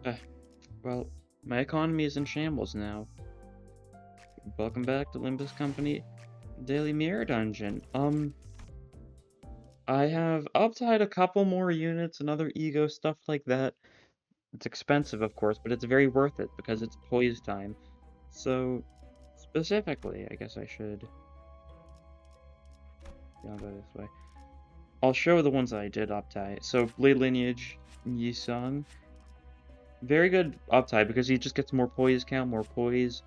Uh, well, my economy is in shambles now. Welcome back to Limbus Company Daily Mirror Dungeon. I have upside a couple more units and other ego stuff like that. It's expensive, of course, but it's very worth it because it's poise time. So, specifically, I guess I should... Yeah, I'll go this way. I'll show the ones that I did uptie. So, Blade Lineage, Yisung. Very good uptie because he just gets more poise count, more poise.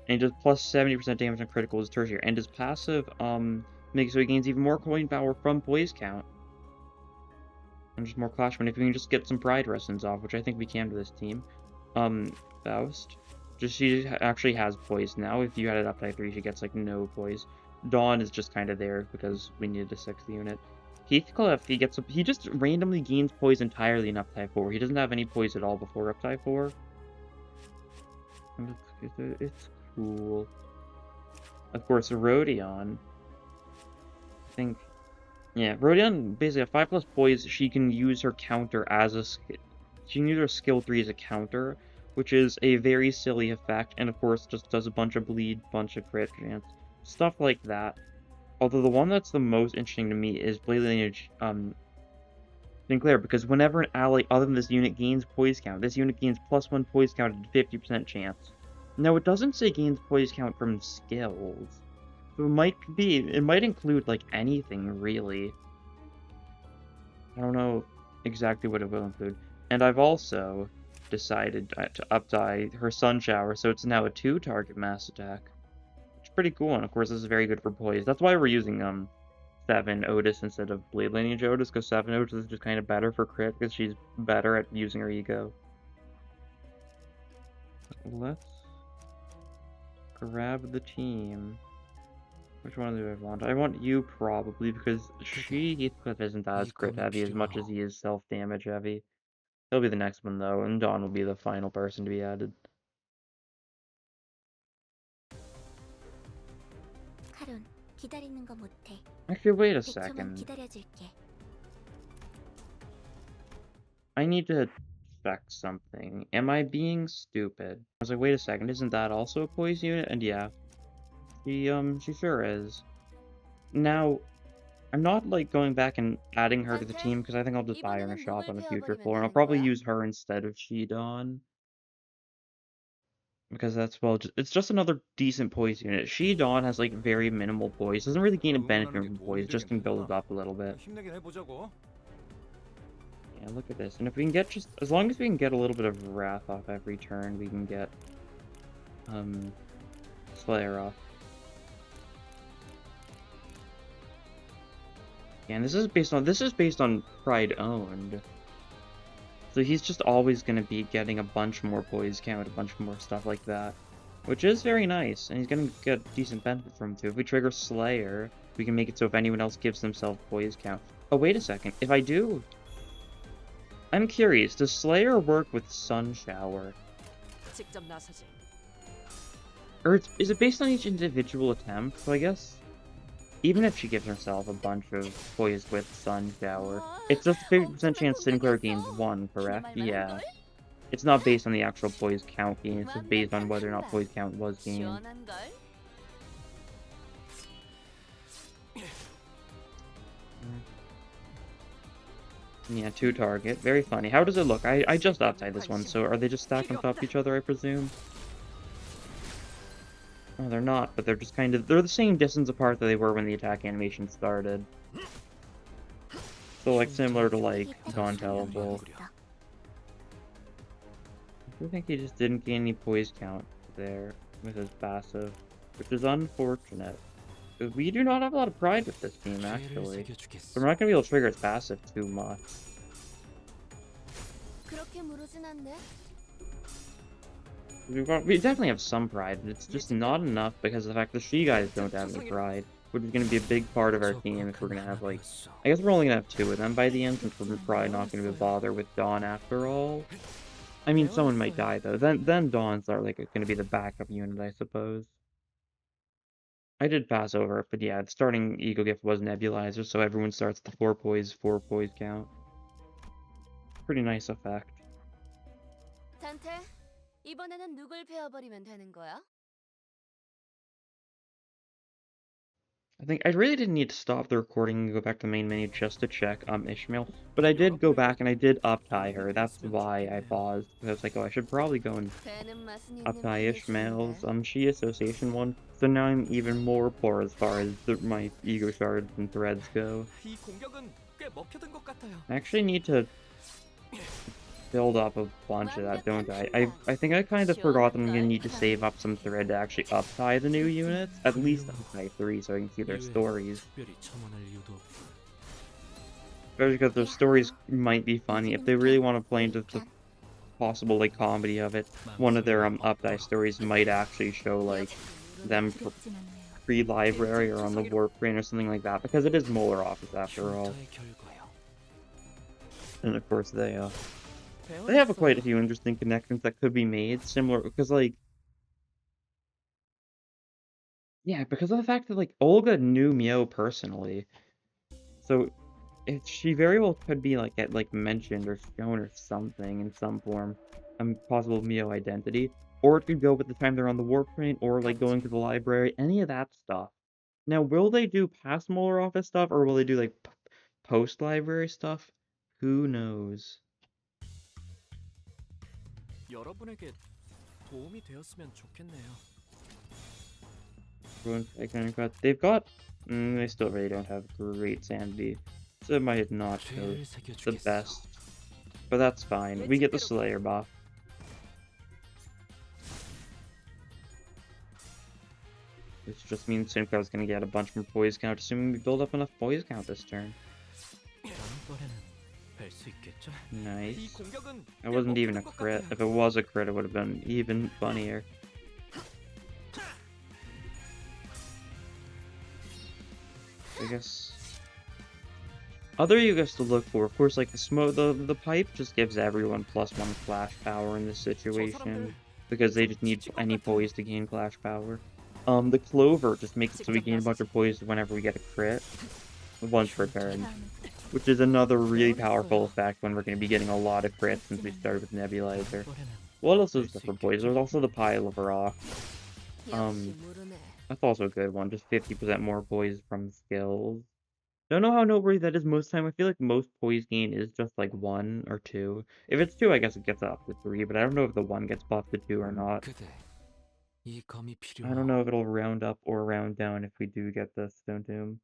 And he does plus 70% damage on critical as tertiary. And his passive makes so he gains even more coin power from poise count. And just more clash. But if we can just get some pride resins off, which I think we can with this team. Faust. Just she actually has poise now. If you had it up to 3, she gets like no poise. Dawn is just kind of there because we needed a 6th unit. Heathcliff, he just randomly gains poise entirely in up type 4. He doesn't have any poise at all before up type 4. It's cool. Of course, Rodion. I think, yeah, Rodion basically at 5+ poise. She can use her counter as a she can use her skill 3 as a counter, which is a very silly effect, and of course just does a bunch of bleed, bunch of crit chance, stuff like that. Although the one that's the most interesting to me is Blade Lineage Sinclair, because whenever an ally other than this unit gains poise count, this unit gains +1 poise count at a 50% chance. Now, it doesn't say gains poise count from skills. So it might include, like, anything, really. I don't know exactly what it will include. And I've also decided to updie her Sun Shower, so it's now a 2-target mass attack. It's pretty cool, and of course this is very good for poise. That's why we're using, 7 Otis instead of Blade Lineage Otis, because 7 Otis is just kind of better for crit, because she's better at using her ego. Let's grab the team. Which one do I want? I want you, probably, because Heathcliff isn't as crit heavy as much as he is self-damage heavy. He'll be the next one, though, and Dawn will be the final person to be added. Actually, wait a second. I need to check something. Am I being stupid? I was like, wait a second, isn't that also a poise unit? And yeah, she sure is. Now, I'm not, like, going back and adding her to the team, because I think I'll just buy her in a shop on a future floor, and I'll probably use her instead of Dawn. Because that's, well, it's just another decent poise unit. Dawn has, like, very minimal poise. Doesn't really gain a benefit from poise, just can build it up a little bit. Yeah, look at this. And if we can get as long as we can get a little bit of Wrath off every turn, we can get, Slayer off. Yeah, and this is based on Pride owned. So he's just always going to be getting a bunch more poise count, a bunch more stuff like that. Which is very nice, and he's going to get decent benefit from it too. If we trigger Slayer, we can make it so if anyone else gives themselves poise count. Oh, wait a second. If I do... I'm curious, does Slayer work with Sun Shower? Or is it based on each individual attempt? So I guess... Even if she gives herself a bunch of poise with Sun Shower, it's just a 50% chance Sinclair gains 1, correct? Yeah. It's not based on the actual poise count gain, it's just based on whether or not poise count was gained. Yeah, 2 target. Very funny. How does it look? I just uptied this one, so are they just stacked on top of each other, I presume? Oh, they're not, but they're just kind of... They're the same distance apart that they were when the attack animation started. So, like, similar to, like, Gone Tellable. I think he just didn't gain any poise count there with his passive, which is unfortunate. We do not have a lot of pride with this team, actually. So we're not going to be able to trigger its passive too much. We definitely have some pride, but it's just not enough because of the fact that she guys don't have any pride, which is going to be a big part of our team if we're going to have, like... I guess we're only going to have 2 of them by the end, since we're probably not going to bother with Dawn after all. I mean, someone might die, though. Then Dawn's are, like, going to be the backup unit, I suppose. I did pass over it, but yeah, the starting Eagle Gift was Nebulizer, so everyone starts the 4 poise count. Pretty nice effect. 상태? 이번에는 누굴 베어버리면 되는 거야? I think I really didn't need to stop the recording and go back to the main menu just to check Ishmael, but I did go back and I did up-tie her. That's why I paused. Because I was like, oh, I should probably go and 배는 맛은 있는 up-tie Ishmael's 편이시는데. She Association one. So now I'm even more poor as far as my ego shards and threads go. 이 공격은 꽤 먹혀든 것 같아요. I actually need to build up a bunch of that, don't I? I think I kind of forgot that I'm gonna need to save up some thread to actually up-tie the new units. At least up-tie 3 so I can see their stories. 특별히 첨언할 이유도 없고. Especially because their stories might be funny. If they really want to play into the possible, like, comedy of it, one of their up-die stories might actually show, like, them pre-library or on the warp train or something like that, because it is Molar Office after all. 전투의 결과요. And of course they have quite a few interesting connections that could be made, similar, because, like, yeah, because of the fact that, like, Olga knew Mio personally, so she very well could be, like, mentioned or shown or something in some form, possible Mio identity, or it could go with the time they're on the warp train, or, like, going to the library, any of that stuff. Now, will they do past Molar Office stuff, or will they do, like, post-library stuff? Who knows? 여러분에게 도움이 되었으면 좋겠네요. They've got... they still really don't have great sanity, so it might not go 죄를 the 새겨주겠어. best. But that's fine. We get the Slayer buff. Which just means Simco's gonna get a bunch more poise count, assuming we build up enough poise count this turn. 다음번에는 뵐 수 있겠죠? 이 Nice. 공격은 It 꽤 wasn't even a 먹혀든 것 crit. 같아요. If it was a crit, it would have been even funnier. I guess... Other Yugas to look for, of course, like the pipe just gives everyone +1 flash power in this situation, because they just need any poise to gain flash power. The clover just makes it so we gain a bunch of poise whenever we get a crit, once per turn, which is another really powerful effect when we're going to be getting a lot of crits since we started with Nebulizer. What else is there for poise? There's also the pile of rock. 역시 모르네. That's also a good one, just 50% more poise from skills. Don't know how noteworthy that is most time. I feel like most poise gain is just like 1 or 2. If it's 2, I guess it gets up to 3, but I don't know if the 1 gets buffed to 2 or not. 그대, 이 검이 I don't know 필요하오. if it'll round up or round down if we do get the Stone Tomb.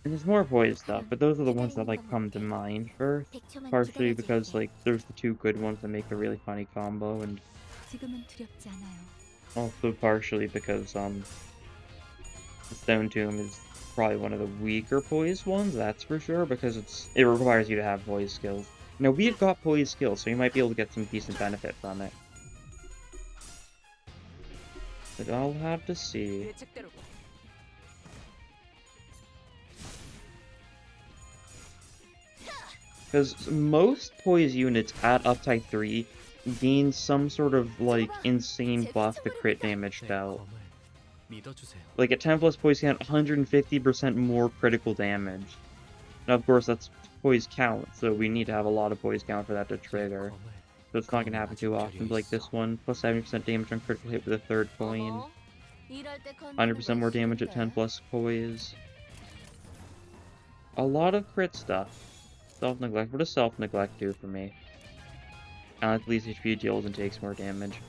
And there's more poise stuff, but those are the ones that like come to mind first. Partially because like there's the 2 good ones that make a really funny combo, and 지금은 두렵지 않아요. also partially because the Stone Tomb is probably one of the weaker poise ones, that's for sure, because it requires you to have poise skills. Now we've got poise skills, so you might be able to get some decent benefit from it. But I'll have to see. 예측대로고. Because most poise units at uptie 3 gain some sort of, like, insane buff to crit damage 내 dealt. 검을 믿어주세요. Like, at 10 plus poise count, 150% more critical damage. Now, of course, that's poise count, so we need to have a lot of poise count for that to trigger. So it's not going to happen too often, but like this one, plus 70% damage on critical hit with a 3rd coin. 어머, 이럴 때 건드는 100% more damage at 10 멋있는데. plus poise. A lot of crit stuff. Self-neglect. What does self-neglect do for me? At least HP deals and takes more damage.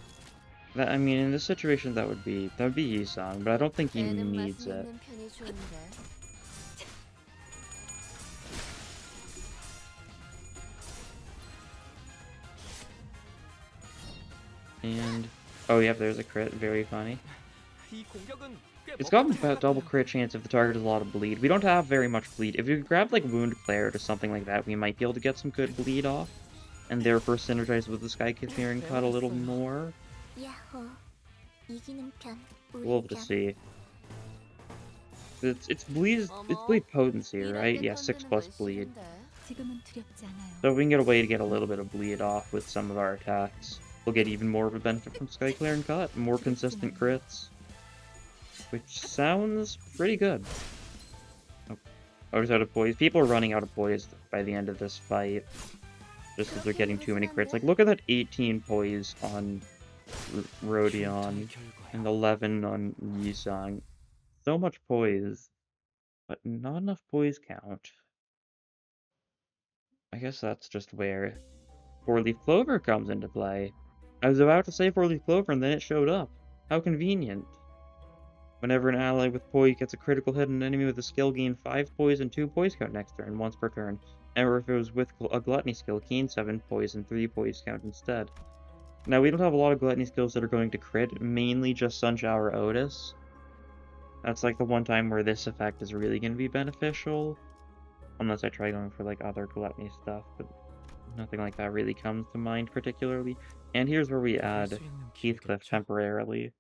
That, I mean, in this situation, that would be Yi-san, but I don't think he 배는 needs 맛은 it. 있는 편이 좋은데. And oh yeah, there's a crit. Very funny. 이 공격은 꽤 It's got 먹혀든 것 about double 같아요. crit chance if the target has a lot of bleed. We don't have very much bleed. If you grab like Wound Claret or something like that, we might be able to get some good bleed off, and therefore synergize with the Sky Clearing Cut a little more. 야호. 이기는 편. We'll have to see. It's bleed potency, right? Yeah, 6 plus bleed. 지금은 두렵지 않아요. So if we can get a way to get a little bit of bleed off with some of our attacks, we'll get even more of a benefit from Sky Clearing Cut, more consistent crits. Which sounds pretty good. Oh. Otis out of poise. People are running out of poise by the end of this fight. Just because they're getting too many crits. Like, look at that 18 poise on Rodion and 11 on Yisang. So much poise, but not enough poise count. I guess that's just where Four-Leaf Clover comes into play. I was about to say Four-Leaf Clover and then it showed up. How convenient. Whenever an ally with poise gets a critical hit, an enemy with a skill gain 5 poise and 2 poise count next turn, once per turn. Or if it was with a gluttony skill, gain 7 poise and 3 poise count instead. Now, we don't have a lot of gluttony skills that are going to crit, mainly just Sunshower Otis. That's like the one time where this effect is really going to be beneficial. Unless I try going for like other gluttony stuff, but nothing like that really comes to mind particularly. And here's where we add Heathcliff temporarily.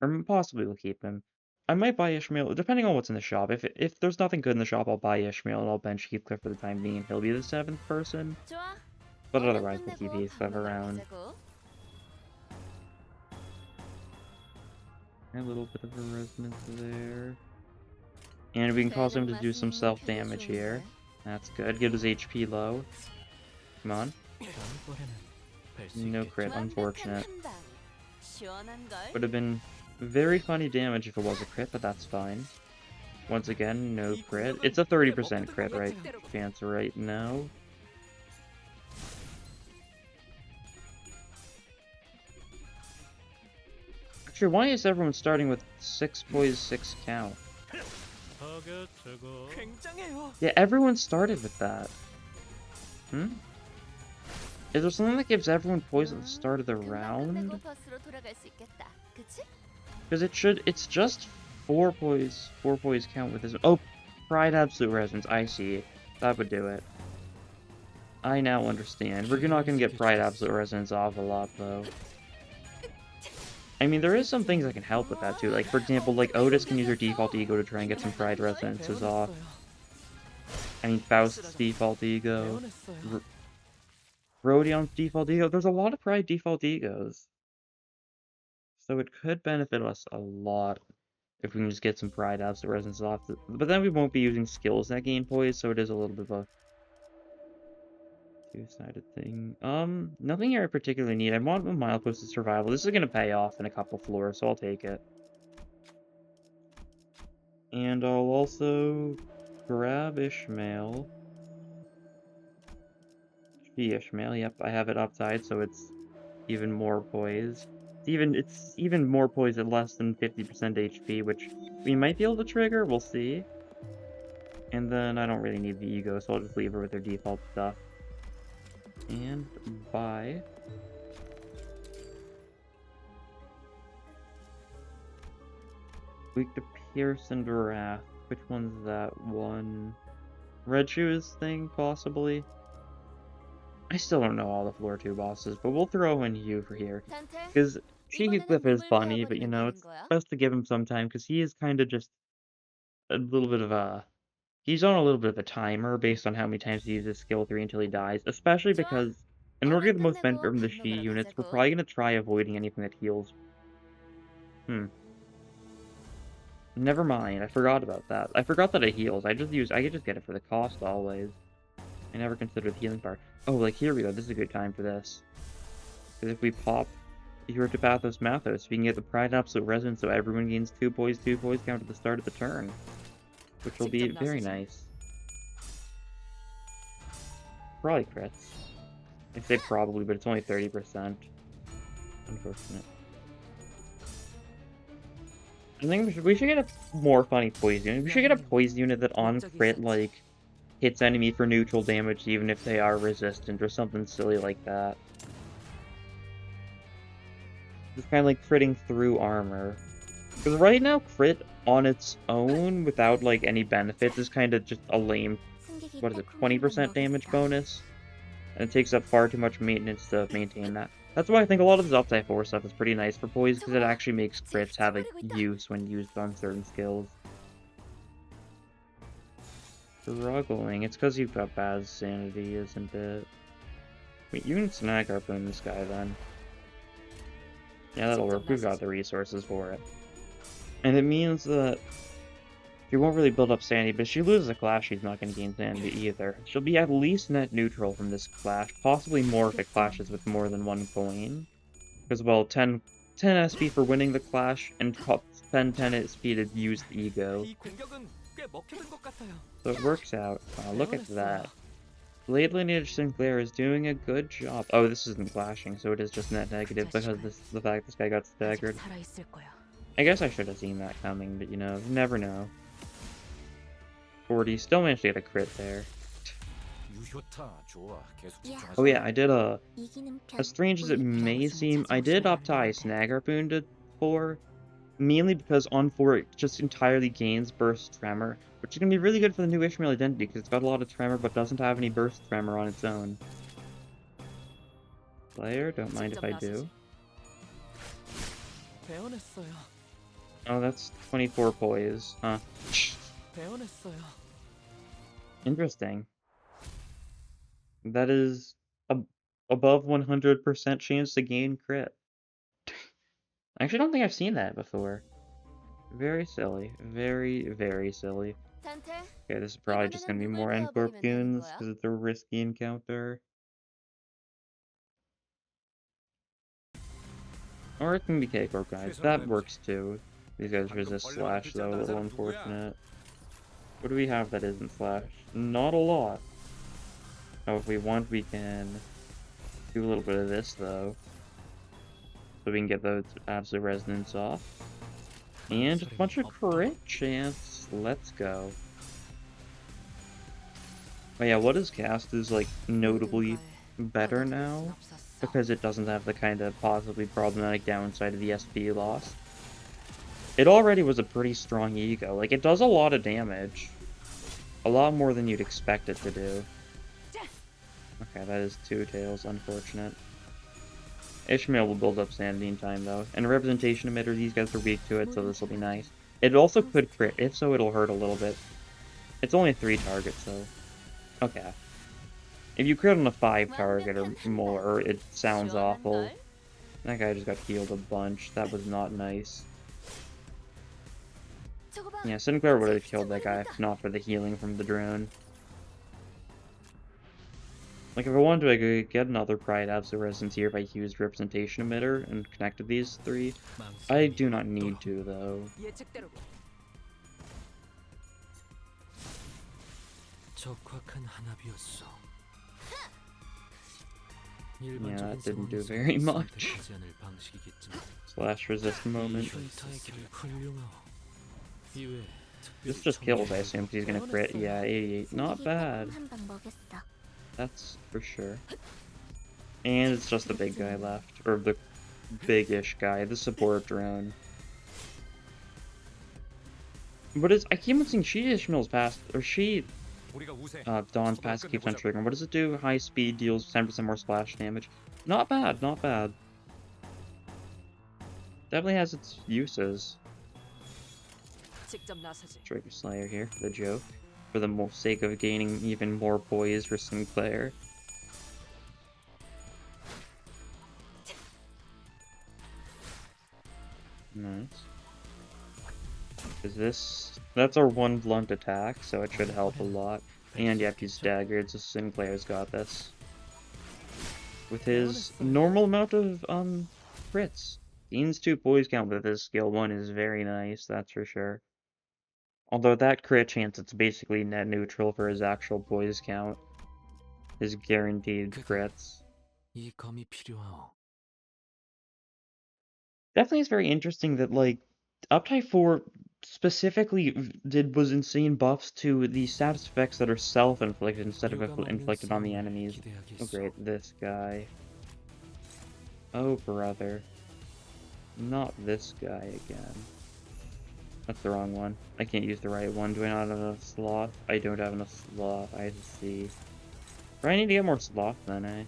Or possibly we'll keep him. I might buy Ishmael, depending on what's in the shop. If there's nothing good in the shop, I'll buy Ishmael and I'll bench Heathcliff for the time being. He'll be the 7th person. 좋아. But 오늘 otherwise, we'll keep 끝내고 Heathcliff 방문을 around. 가자고. A little bit of a resonance there. And we can cause him to do some self-damage here. That's good. Get his HP low. Come on. No crit, unfortunate. 완벽한 한 방. 시원한걸? Would have been very funny damage if it was a crit, but that's fine. Once again, no crit. It's a 30% crit right chance right now. Actually, why is everyone starting with 6 poise, 6 count? Yeah, everyone started with that. Is there something that gives everyone poise at the start of the 금방 round? 끝내고 버스로 돌아갈 수 있겠다. 그치? Because it's just 4 poise count with this. Oh, Pride Absolute Resonance, I see. That would do it. I now understand. We're not gonna get Pride Absolute Resonance off a lot, though. I mean, there is some things that can help with that, too. Like, for example, like, Otis can use her default ego to try and get some Pride Resonances off. I mean, Faust's default ego. Rodion's default ego. There's a lot of Pride default egos. So it could benefit us a lot if we can just get some Pride Absolute Resonance off. But then we won't be using skills that gain poise, so it is a little bit of a two-sided thing. Nothing here I particularly need. I want a milepost of survival. This is going to pay off in a couple floors, so I'll take it. And I'll also grab Ishmael. Ishmael, yep, I have it upside, so it's even more poise. It's even more poise at less than 50% HP, which we might be able to trigger, we'll see. And then I don't really need the ego, so I'll just leave her with her default stuff. And buy. Weak to Pierce and Wrath. Which one's that one? Red Shoes thing, possibly? I still don't know all the floor 2 bosses, but we'll throw in you for here. 단테? Because Heathcliff is 누굴 funny, but you 베어버리면 know, 되는 it's 거야? best to give him some time, because he is kind of just a little bit of a... He's on a little bit of a timer based on how many times he uses skill 3 until he dies, especially because in order to get the most benefit from the Shi units, we're probably going to try avoiding anything that heals. Never mind, I forgot about that. I forgot that it heals. I could just get it for the cost always. I never considered the healing part. Oh, like here we go. This is a good time for this. Because if we pop here to Pathos Mathos, we can get the Pride Absolute Resonance, so everyone gains 2 poise count at the start of the turn. Which will be very nice. Probably crits. I say probably, but it's only 30%. Unfortunate. I think we should get a more funny poise unit. We should get a poise unit that on crit, like, hits enemy for neutral damage even if they are resistant or something silly like that. Just kind of like critting through armor. Because right now, crit on its own, without like any benefits, is kind of just a lame, what is it, 20% damage bonus? And it takes up far too much maintenance to maintain that. That's why I think a lot of this Upside 4 stuff is pretty nice for poise, because it actually makes crits have a use when used on certain skills. Struggling. It's because you've got bad sanity, isn't it? Wait, you can snag harpoon this guy then. Yeah, that'll work. We've got the resources for it. And it means that She won't really build up sanity, but if she loses a clash, she's not going to gain sanity either. She'll be at least net neutral from this clash, possibly more if it clashes with more than one coin. Because, well, 10 SP for winning the clash, and 10 SP to use the ego. 이 공격은 꽤 먹혀든 것 같아요. So it works out. Look at that. Blade lineage Sinclair is doing a good job. Oh, this isn't clashing, so it is just net negative because the fact this guy got staggered. 살아있을 거야. I guess I should have seen that coming, but you know, you never know. 40, still managed to get a crit there. Oh yeah, I did as strange as it may seem, I did up tie Snag Harpoon to 4, mainly because on 4 it just entirely gains Burst Tremor, which is going to be really good for the new Ishmael identity, because it's got a lot of Tremor but doesn't have any Burst Tremor on its own. Player, don't mind if I do. 배워냈어요. Oh, that's 24 poise, huh? 배워냈어요. Interesting. That is above 100% chance to gain crit. I actually don't think I've seen that before. Very silly. Very, very silly. 탄테, Okay, this is probably just gonna be more N-Corp goons because it's a risky encounter. Or it can be K-Corp guys. That works too. These guys resist slash though, a little unfortunate. What do we have that isn't slash? Not a lot. Oh, if we want, we can do a little bit of this though. So we can get those absolute resonance off. And just a bunch of crit chance. Let's go. Oh yeah, what is cast is like notably better now, because it doesn't have the kind of possibly problematic downside of the SP loss. It already was a pretty strong ego. Like, it does a lot of damage. A lot more than you'd expect it to do. Okay, that is 2 tails, unfortunate. Ishmael will build up sanity in time, though. And representation emitter, these guys are weak to it, so this will be nice. It also could crit. If so, it'll hurt a little bit. It's only 3 targets, so... Okay. If you crit on a 5 target or more, it sounds awful. That guy just got healed a bunch. That was not nice. Yeah, Sinclair would have killed that guy if not for the healing from the drone. Like, if I wanted to get another Pride Absolute Resonance here if I used Representation Emitter and connected these 3, I do not need to, though. Yeah, that didn't do very much. Slash resist moment. This just kills, I assume, because he's gonna crit. Yeah, 88. Not bad. That's for sure. And it's just the big guy left. Or the big-ish guy, the support drone. What is... I keep on seeing she Ishmael's past... Or she... Dawn's pass keeps on triggering. What does it do? High speed deals 10% more splash damage. Not bad, not bad. Definitely has its uses. Trigger Slayer here, for the joke. For the sake of gaining even more poise for Sinclair. Nice. Is this... That's our 1 blunt attack, so it should help a lot. And you have to use staggered, so Sinclair's got this. With his normal amount of, crits. Gains 2 poise count with his skill 1 is very nice, that's for sure. Although that crit chance, it's basically net neutral for his actual poise count. His guaranteed crits. Definitely is very interesting that, like, Uptype 4 specifically was insane buffs to the status effects that are self-inflicted instead of inflicted on the enemies. Oh great, this guy. Oh brother. Not this guy again. That's the wrong one. I can't use the right one. Do I not have enough sloth? I don't have enough sloth. I see. Or I need to get more sloth then, eh?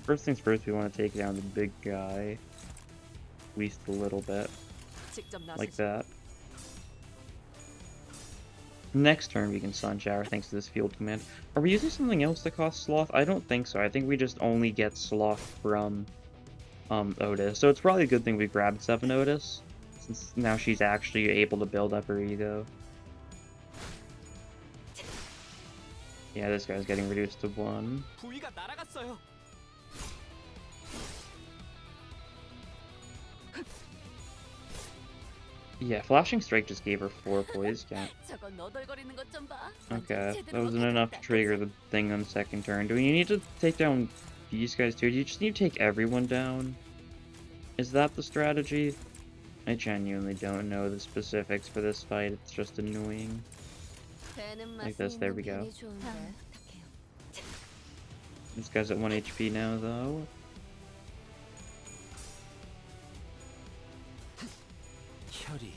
First things first, we want to take down the big guy. At least a little bit. Like that. Next turn we can Sun Shower thanks to this field command. Are we using something else that costs sloth? I don't think so. I think we just only get sloth from Otis. So it's probably a good thing we grabbed 7 Otis. Now she's actually able to build up her ego. Yeah, this guy's getting reduced to 1. 부위가 날아갔어요. Yeah, Flashing Strike just gave her 4 poised. Yeah. 저거 너덜거리는 것 좀 봐. Okay, 완전 that 제대로 wasn't enough to 먹혀들었다, trigger 그치? the thing on second turn. Do we need to take down these guys too? Do you just need to take everyone down? Is that the strategy? I genuinely don't know the specifics for this fight. It's just annoying. 배는 Like 맛은 this, there 있는 we go. 편이 좋은데. 부탁해요. This guy's at 1 HP now, though. 혈이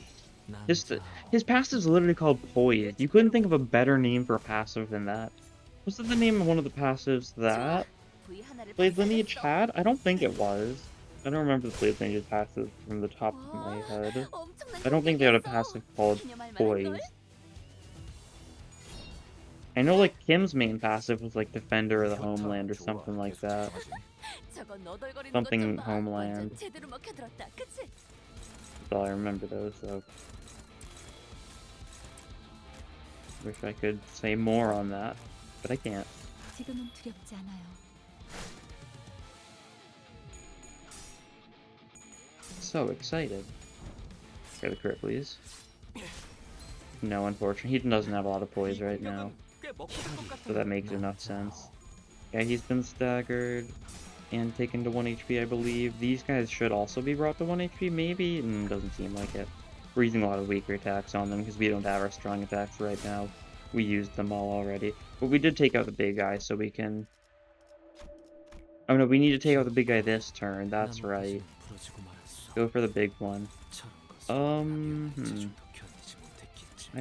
His, 남자. his passive is literally called Poised. You couldn't think of a better name for a passive than that. Wasn't the name of one of the passives that 부위 하나를 Blade Lineage 발사했어. had? I don't think it was. I don't remember the Blade Lineage passive from the top of my 와, head. 엄청난 I don't think they had a 공격이었어. passive called 기념할 만한걸? Poised. I know, like, Kim's main passive was, like, Defender of the Homeland or something like that. 저거 너덜거리는 Something 것 좀 봐. Homeland. 완전 제대로 먹혀들었다, 그치? That's all I remember, though, so... Wish I could say more on that, but I can't. 지금은 두렵지 않아요. So excited. Get the crit, please. No, unfortunately, he doesn't have a lot of poise right now, so that makes enough sense. Yeah, he's been staggered and taken to 1 HP, I believe. These guys should also be brought to 1 HP, maybe? Doesn't seem like it. We're using a lot of weaker attacks on them because we don't have our strong attacks right now. We used them all already. But we did take out the big guy, so we can... Oh no, we need to take out the big guy this turn, that's right. Go for the big one. I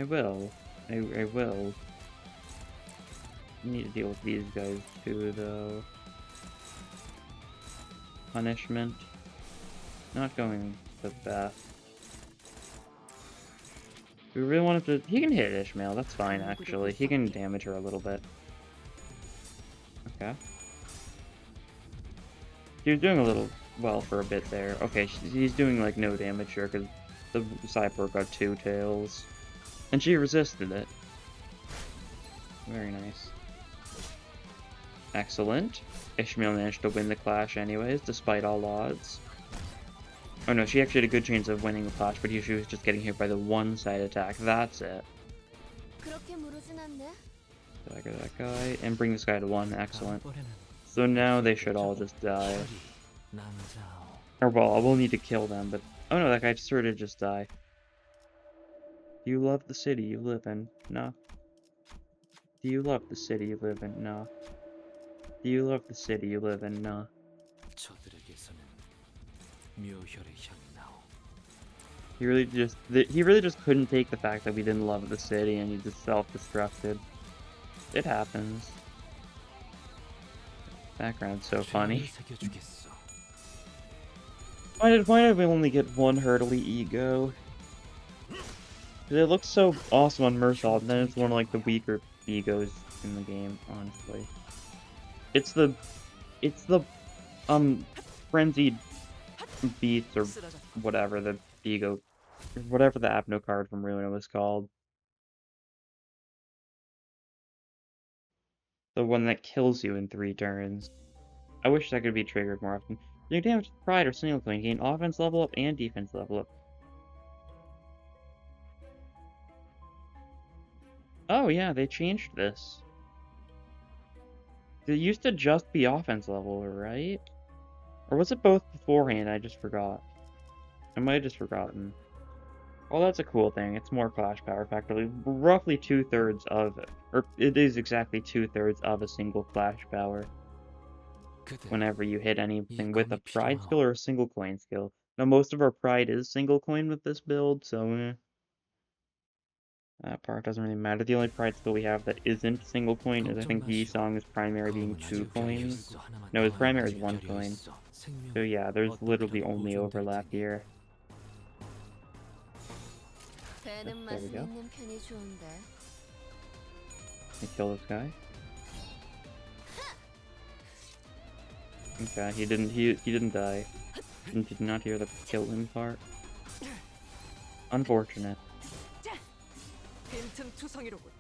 will. I will. Need to deal with these guys too, though. Punishment. Not going the best. We really want him to... He can hit Ishmael, that's fine, actually. He can damage her a little bit. Okay. He was doing a little well for a bit there. Okay, he's doing, like, no damage here, because the Cyborg got 2 tails. And she resisted it. Very nice. Excellent. Ishmael managed to win the clash anyways, despite all odds. Oh no, she actually had a good chance of winning the clash, but she was just getting hit by the one-side attack. That's it. 그렇게 무르진 않네. Dagger that guy, and bring this guy to 1. Excellent. So now they should all just die. Or well, we'll need to kill them, but... Oh no, that guy sort of just die. Do you love the city you live in? No. Do you love the city you live in? No. Do you love the city you live in? No. He really just couldn't take the fact that we didn't love the city and he just self-destructed. It happens. Background's so funny. Why did we only get 1 hurdly ego? It looks so awesome on Mersault, and then it's one of like the weaker egos in the game, honestly. It's the frenzied beast or whatever the ego, whatever the Abno card from Ruina was called. The one that kills you in 3 turns. I wish that could be triggered more often. Doing damage with Pride or single coin, gain offense level up and defense level up. Oh yeah, they changed this. It used to just be offense level, right? Or was it both beforehand? I just forgot. I might have just forgotten. Well, that's a cool thing. It's more clash power factor. Roughly 2/3 of it. Or it is exactly 2/3 of a single clash power. Whenever you hit anything with a pride skill or a single coin skill. Now, most of our pride is single coin with this build, so that part doesn't really matter. The only pride skill we have that isn't single coin is, I think, Yi-Song's primary being 2 coins. No, his primary is 1 coin. So yeah, there's literally only overlap here. 배는 There we 맛은 go. 있는 편이 좋은데. I kill this guy. Okay, he didn't die. Did not hear the kill him part. Unfortunate. 빈틈 투성이로군.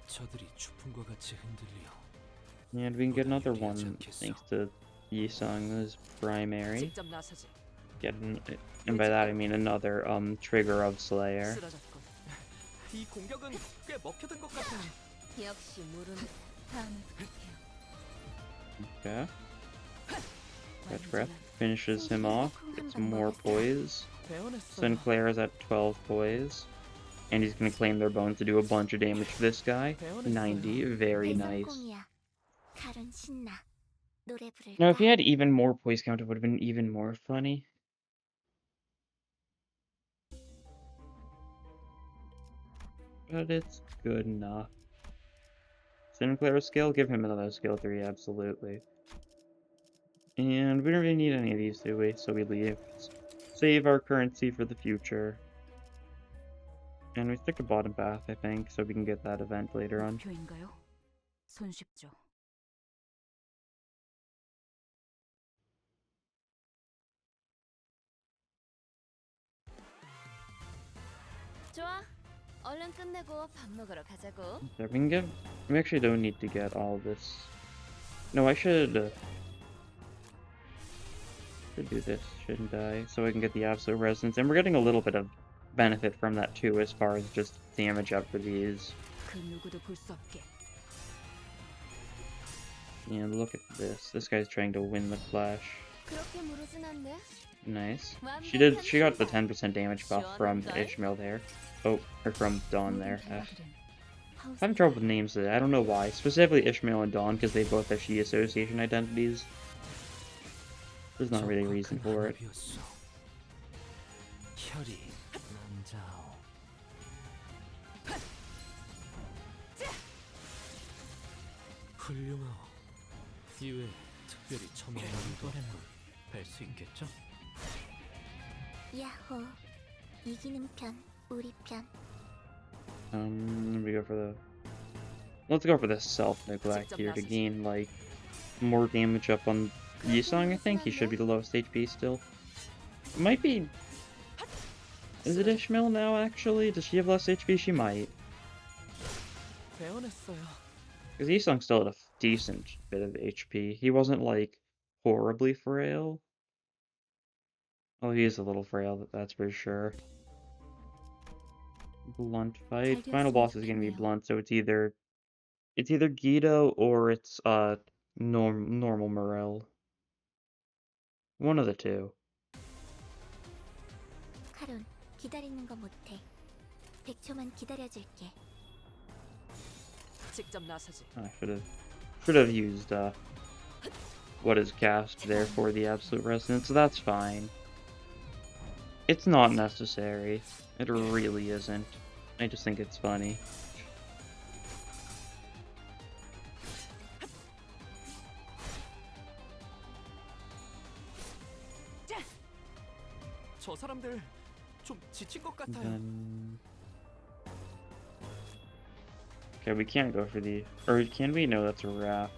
저들이 추풍과 같이 흔들려. And we can get another one thanks to Yisung's primary. 직접 나서지. And by that I mean another trigger of Slayer. 쓰러졌군. 이 공격은 꽤 먹혀든 것 같아. 역시 모르는 다음을 부탁해요. Okay. Catch breath. Finishes him off. Gets more poise. 배워냈어. Sinclair is at 12 poise. And he's gonna claim their bones to do a bunch of damage to this guy. 90. Very nice. 칼은 신나. 노래 부를까? Now, if he had even more poise count, it would have been even more funny. But it's good enough. Sinclair skill, give him another skill 3, absolutely. And we don't really need any of these, do we? So we leave. Save our currency for the future. And we stick to bottom path, I think, so we can get that event later on. 목표인가요? 손쉽죠. 좋아. 얼른 끝내고 밥 먹으러 가자고. There, we can get. We actually don't need to get all this. No, I should do this, shouldn't I? So I can get the absolute resonance, and we're getting a little bit of benefit from that too, as far as just damage up for these. 그 누구도 볼 수 없게. And look at this. This guy's trying to win the clash. 그렇게 무르진 않네. Nice. She got the 10% damage buff from Ishmael there. Oh, or from Dawn there. I'm having trouble with names today. I don't know why. Specifically Ishmael and Dawn, because they both have She association identities. There's not really a reason for it. 혈이 남자오. 훌륭하오. 이외에 특별히 첨언하는 거래는 뵐수 있겠죠? 야호. 이기는 편, 우리 편. We go for the. Let's go for the self-neglect here to gain like more damage up on Yisung. I think he should be the lowest HP still. It might be. Is it Ishmael now? Actually, does she have less HP? She might. 배워냈어요. Because Yisung still had a decent bit of HP. He wasn't like horribly frail. Oh, he is a little frail, that's for sure. Blunt fight. Final boss is gonna be blunt, so it's either Guido or it's normal Morel. One of the two. 카론, 기다리는 거 못해. 100초만 기다려줄게. 직접 나서지. I should have used what is cast there for the absolute resonance, so that's fine. It's not necessary. It really isn't. I just think it's funny. 저 사람들 좀 지친 것 같아요. Okay, we can't go for the... Or can we? No, that's a raft.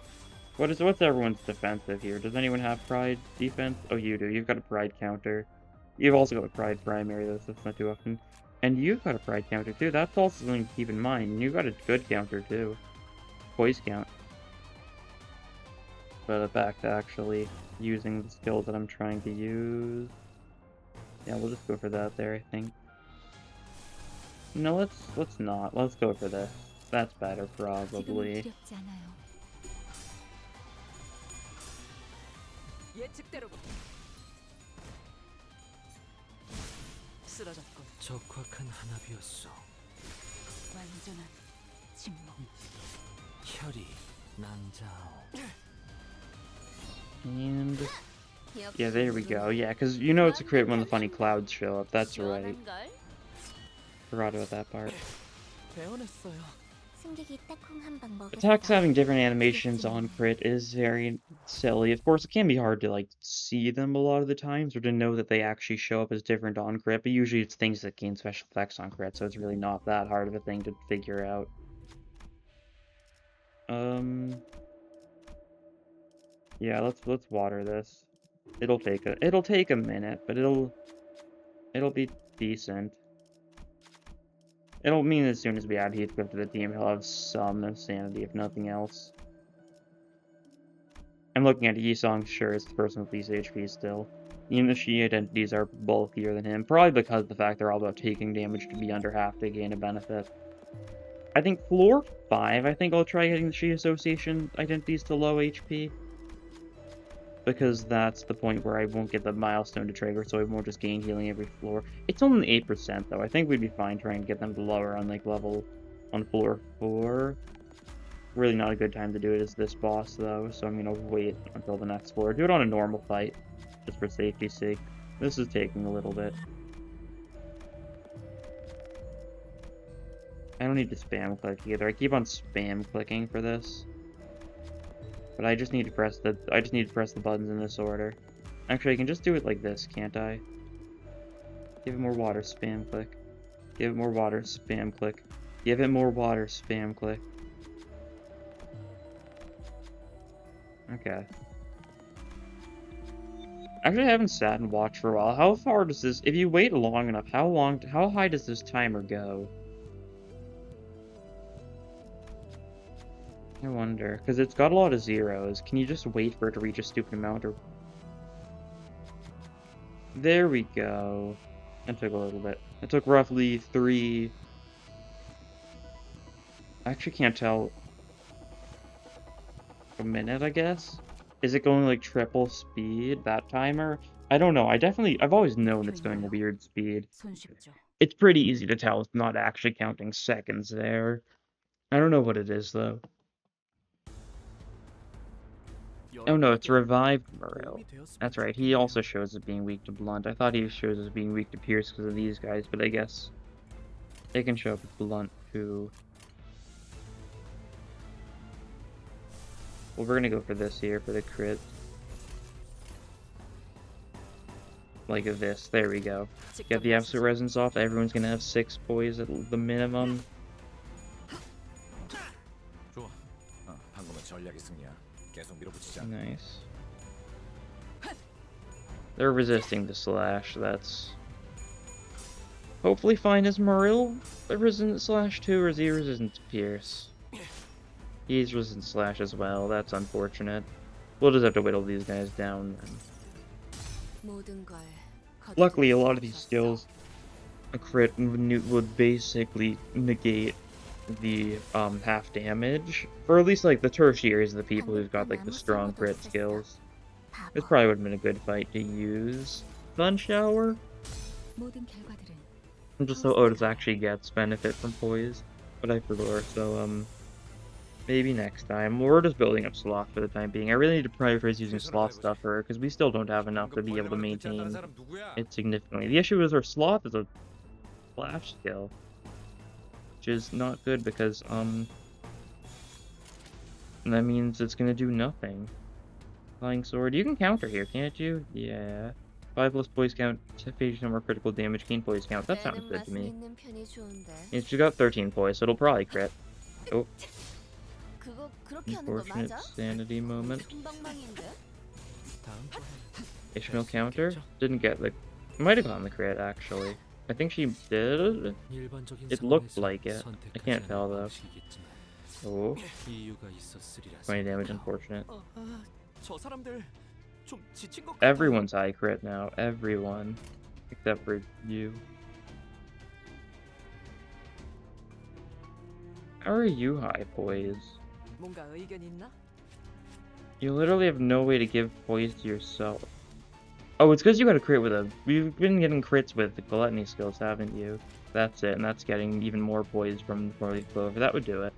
What's everyone's defensive here? Does anyone have pride defense? Oh, you do. You've got a pride counter. You've also got a pride primary, though, so that's not too often. And you've got a pride counter, too. That's also something to keep in mind. You got a good counter, too. Poise count. But back to actually using the skills that I'm trying to use. Yeah, we'll just go for that there, I think. No, let's not. Let's go for this. That's better, probably. 예측대로군. 쓰러졌군. 적확한 한압이었어. 완전한 침묵. 혈이 남자오. And yeah, there we go. Yeah, because you know it's a crit when the funny clouds show up. That's right. 시원한걸? Forgot about that part. 배워냈어요. 승객이 딱콩 한 방 먹었어. Attacks having different animations on crit is very silly. Of course, it can be hard to like see them a lot of the times, or to know that they actually show up as different on crit. But usually, it's things that gain special effects on crit, so it's really not that hard of a thing to figure out. Yeah, let's water this. It'll take a minute, but it'll be decent. It'll mean as soon as we add Heathcliff to the team, he'll have some insanity, if nothing else. I'm looking at Yisong, sure, is the person with least HP still. Even the Shi identities are bulkier than him, probably because of the fact they're all about taking damage to be under half to gain a benefit. I think floor 5, I think I'll try getting the Shi Association identities to low HP. Because that's the point where I won't get the milestone to trigger, so I won't just gain healing every floor. It's only 8% though. I think we'd be fine trying to get them to lower on like level on floor 4. Really not a good time to do it as this boss though, so I'm gonna wait until the next floor. Do it on a normal fight, just for safety's sake. This is taking a little bit. I don't need to spam click either. I keep on spam clicking for this. But I just need to press the buttons in this order. Actually, I can just do it like this, can't I? Give it more water, spam click. Give it more water, spam click. Give it more water, spam click. Okay. Actually, I haven't sat and watched for a while. How far does this... If you wait long enough, how high does this timer go? I wonder, because it's got a lot of zeros. Can you just wait for it to reach a stupid amount, or... There we go. That took a little bit. It took roughly 3... I actually can't tell. A minute, I guess? Is it going like triple speed, that timer? I don't know. I've always known it's going a weird speed. It's pretty easy to tell it's not actually counting seconds there. I don't know what it is, though. Oh no, it's revived Morel. That's right, he also shows as being weak to Blunt. I thought he shows as being weak to Pierce because of these guys, but I guess they can show up with Blunt too. Well, we're gonna go for this here, for the crit. Like this, there we go. Get the absolute resonance off, everyone's gonna have 6 poise at the minimum. Nice. They're resisting the slash, that's... Hopefully fine as Moril. The resistant slash too, or is he resistant to Pierce? He's resistant slash as well, that's unfortunate. We'll just have to whittle these guys down then. Luckily, a lot of these skills, a crit would basically negate the half damage, or at least like the tertiaries of the people who've got like the strong crit skills. This probably would have been a good fight to use. Sun Shower? Just so Otis actually gets benefit from Poise, but I forgot, so maybe next time. We're just building up Sloth for the time being. I really need to prioritize using Sloth stuff for her, because we still don't have enough to be able to maintain it significantly. The issue is our Sloth is a flash skill, which is not good because, that means it's gonna do nothing. Flying Sword, you can counter here, can't you? Yeah. 5+ poise count, phase no more critical damage, gain poise count. That sounds good to me. Yeah, she got 13 poise, so it'll probably crit. Oh. Unfortunate sanity moment. Ishmael counter? Didn't get the... Might have gotten the crit, actually. I think she did. It looked like it. I can't tell, though. Oh. 20 damage, unfortunate. Everyone's high crit now. Everyone. Except for you. How are you high poise? You literally have no way to give poise to yourself. Oh, it's because you got a crit with a... You've been getting crits with the gluttony skills, haven't you? That's it, and that's getting even more poise from the 4-leaf clover. That would do it.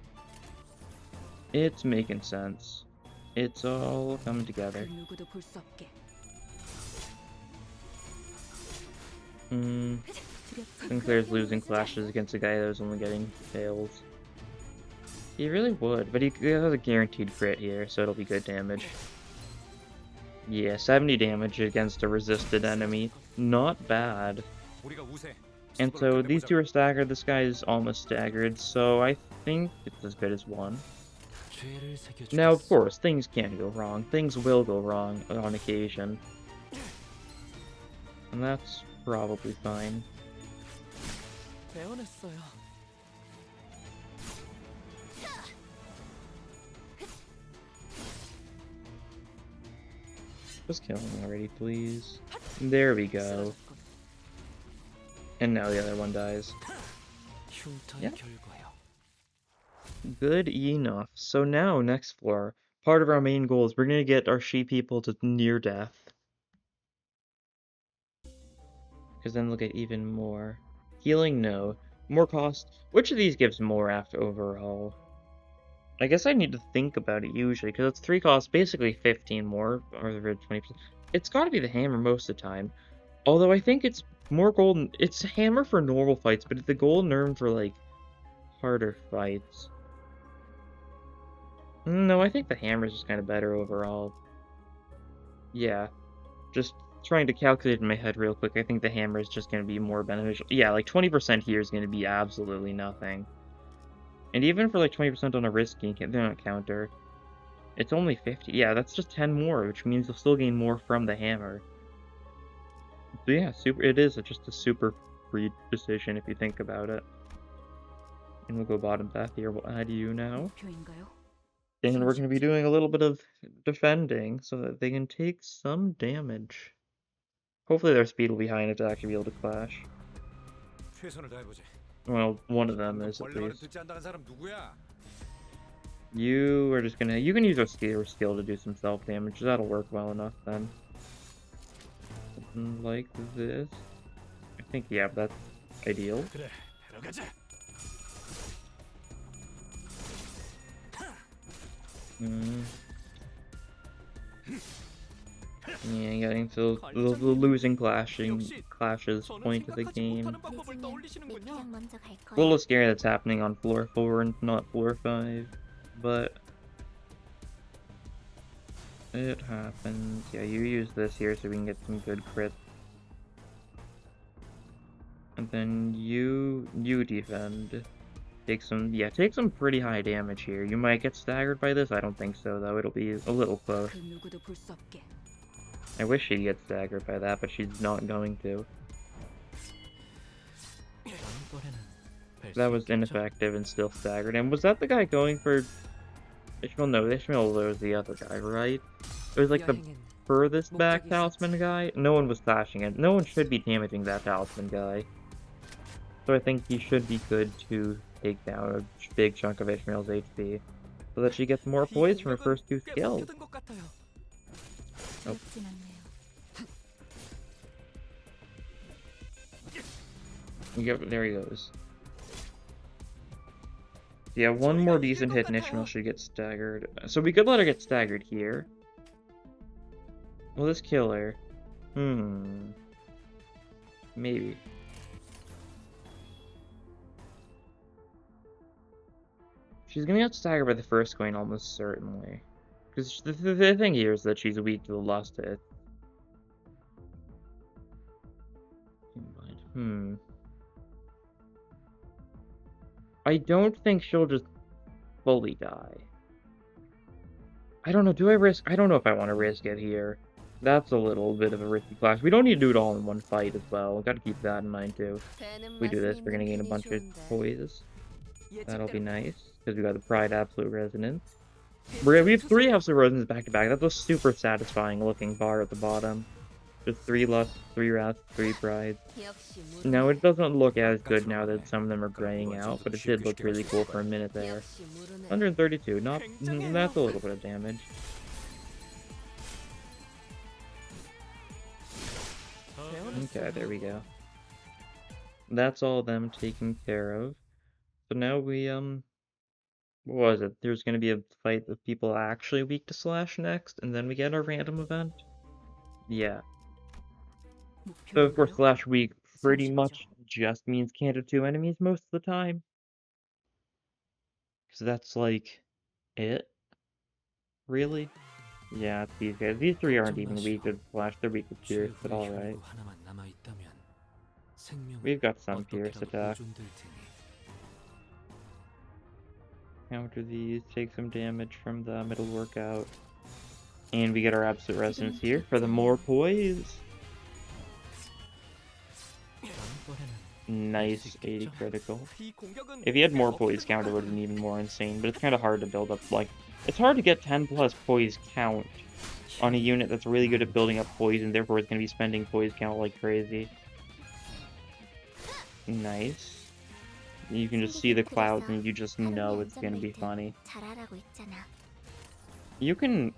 It's making sense. It's all coming together. Sinclair's losing clashes against a guy that was only getting fails. He really would, but he has a guaranteed crit here, so it'll be good damage. Yeah, 70 damage against a resisted enemy. Not bad. And so these two are staggered, this guy is almost staggered, so I think it's as good as one. Now, of course, things can go wrong. Things will go wrong on occasion. And that's probably fine. Just kill him already, please. There we go. And now the other one dies. 흉터의 Yeah. 결과요. Good enough. So now, next floor. Part of our main goal is we're gonna get our sheep people to near death. Because then they'll get even more. Healing, no. More cost. Which of these gives more after overall? I guess I need to think about it usually, because it's 3 costs, basically 15 more, or 20%. It's gotta be the hammer most of the time. Although I think it's more golden. It's hammer for normal fights, but it's the golden urn for, like, harder fights. No, I think the hammer is just kind of better overall. Yeah. Just trying to calculate in my head real quick, I think the hammer is just going to be more beneficial. Yeah, like 20% here is going to be absolutely nothing. And even for like 20% on a risky counter, it's only 50. Yeah, that's just 10 more, which means you'll still gain more from the hammer. So yeah, it is just a super free decision if you think about it. And we'll go bottom path here. We'll add you now. 목표인가요? And we're going to be doing a little bit of defending so that they can take some damage. Hopefully their speed will be high enough to actually be able to clash. 최선을 다해보지. Well, one of them is at 벌레 말은 least. 듣지 않다는 사람 누구야? You are just gonna. You can use your skill to do some self damage. That'll work well enough then. Something like this. I think, yeah, that's ideal. 그래, 데려가자. Yeah, getting to the losing clashes point of the game. 네, 그냥 먼저 갈 A 거야. little scary that's happening on floor 4 and not floor 5, but it happens. Yeah, you use this here so we can get some good crits. And then you defend. Take some pretty high damage here. You might get staggered by this. I don't think so though. It'll be a little close. 그 누구도 볼 수 없게. I wish she'd get staggered by that, but she's not going to. 다음번에는 뵐 That 수 was 있겠죠? ineffective and still staggered. And was that the guy going for Ishmael? No, Ishmael was the other guy, right? It was like the 여행은 furthest back talisman guy. No one was clashing it. No one should be damaging that talisman guy. So I think he should be good to take down a big chunk of Ishmael's HP, so that she gets more poise from her first 2 skills. 된 것 같아요. 늦진 않네요. Yep, there he goes. Yeah, one more decent hit and Ishmael should get staggered. So we could let her get staggered here. Will this kill her? Maybe. She's gonna get staggered by the first coin almost certainly. Because the thing here is that she's weak to the last hit. I don't think she'll just fully die. I don't know, I don't know if I want to risk it here. That's a little bit of a risky clash. We don't need to do it all in one fight as well. Gotta keep that in mind too. If we do this, we're gonna gain a bunch of poise. That'll be nice, because we got the Pride Absolute Resonance. We have 3 Absolute Resonance back to back. That's a super satisfying looking bar at the bottom. Just 3 Lust, 3 Wrath, 3 Pride. 역시 Now, it doesn't look as good now that some of them are graying out, but it did look really cool for a minute there. 역시 모르네. 132, that's a little bit of damage. Okay, there we go. That's all them taken care of. So now we, what was it? There's gonna be a fight with people actually weak to slash next, and then we get our random event? Yeah. So of course, slash weak pretty much just means can't have 2 enemies most of the time. So that's like it? Really? Yeah, it's these guys. These 3 aren't even weak to slash, they're weak to pierce, but alright. 하나만 남아 있다면 생명은 We've got some pierce 어떻게라도 attack. 보존될 테니. Counter these, take some damage from the middle workout. And we get our Absolute Resonance here for the more poise. 다음번에는 Nice 80 critical. 이 공격은 If he had more poise counter, it would have been even more insane, but it's kind of hard to build up like It's hard to get 10 plus poise count on a unit that's really good at building up poise, and therefore is going to be spending poise count like crazy. Nice. You can just see the clouds and you just know it's going to be funny. 잘하라고 있잖아. You can...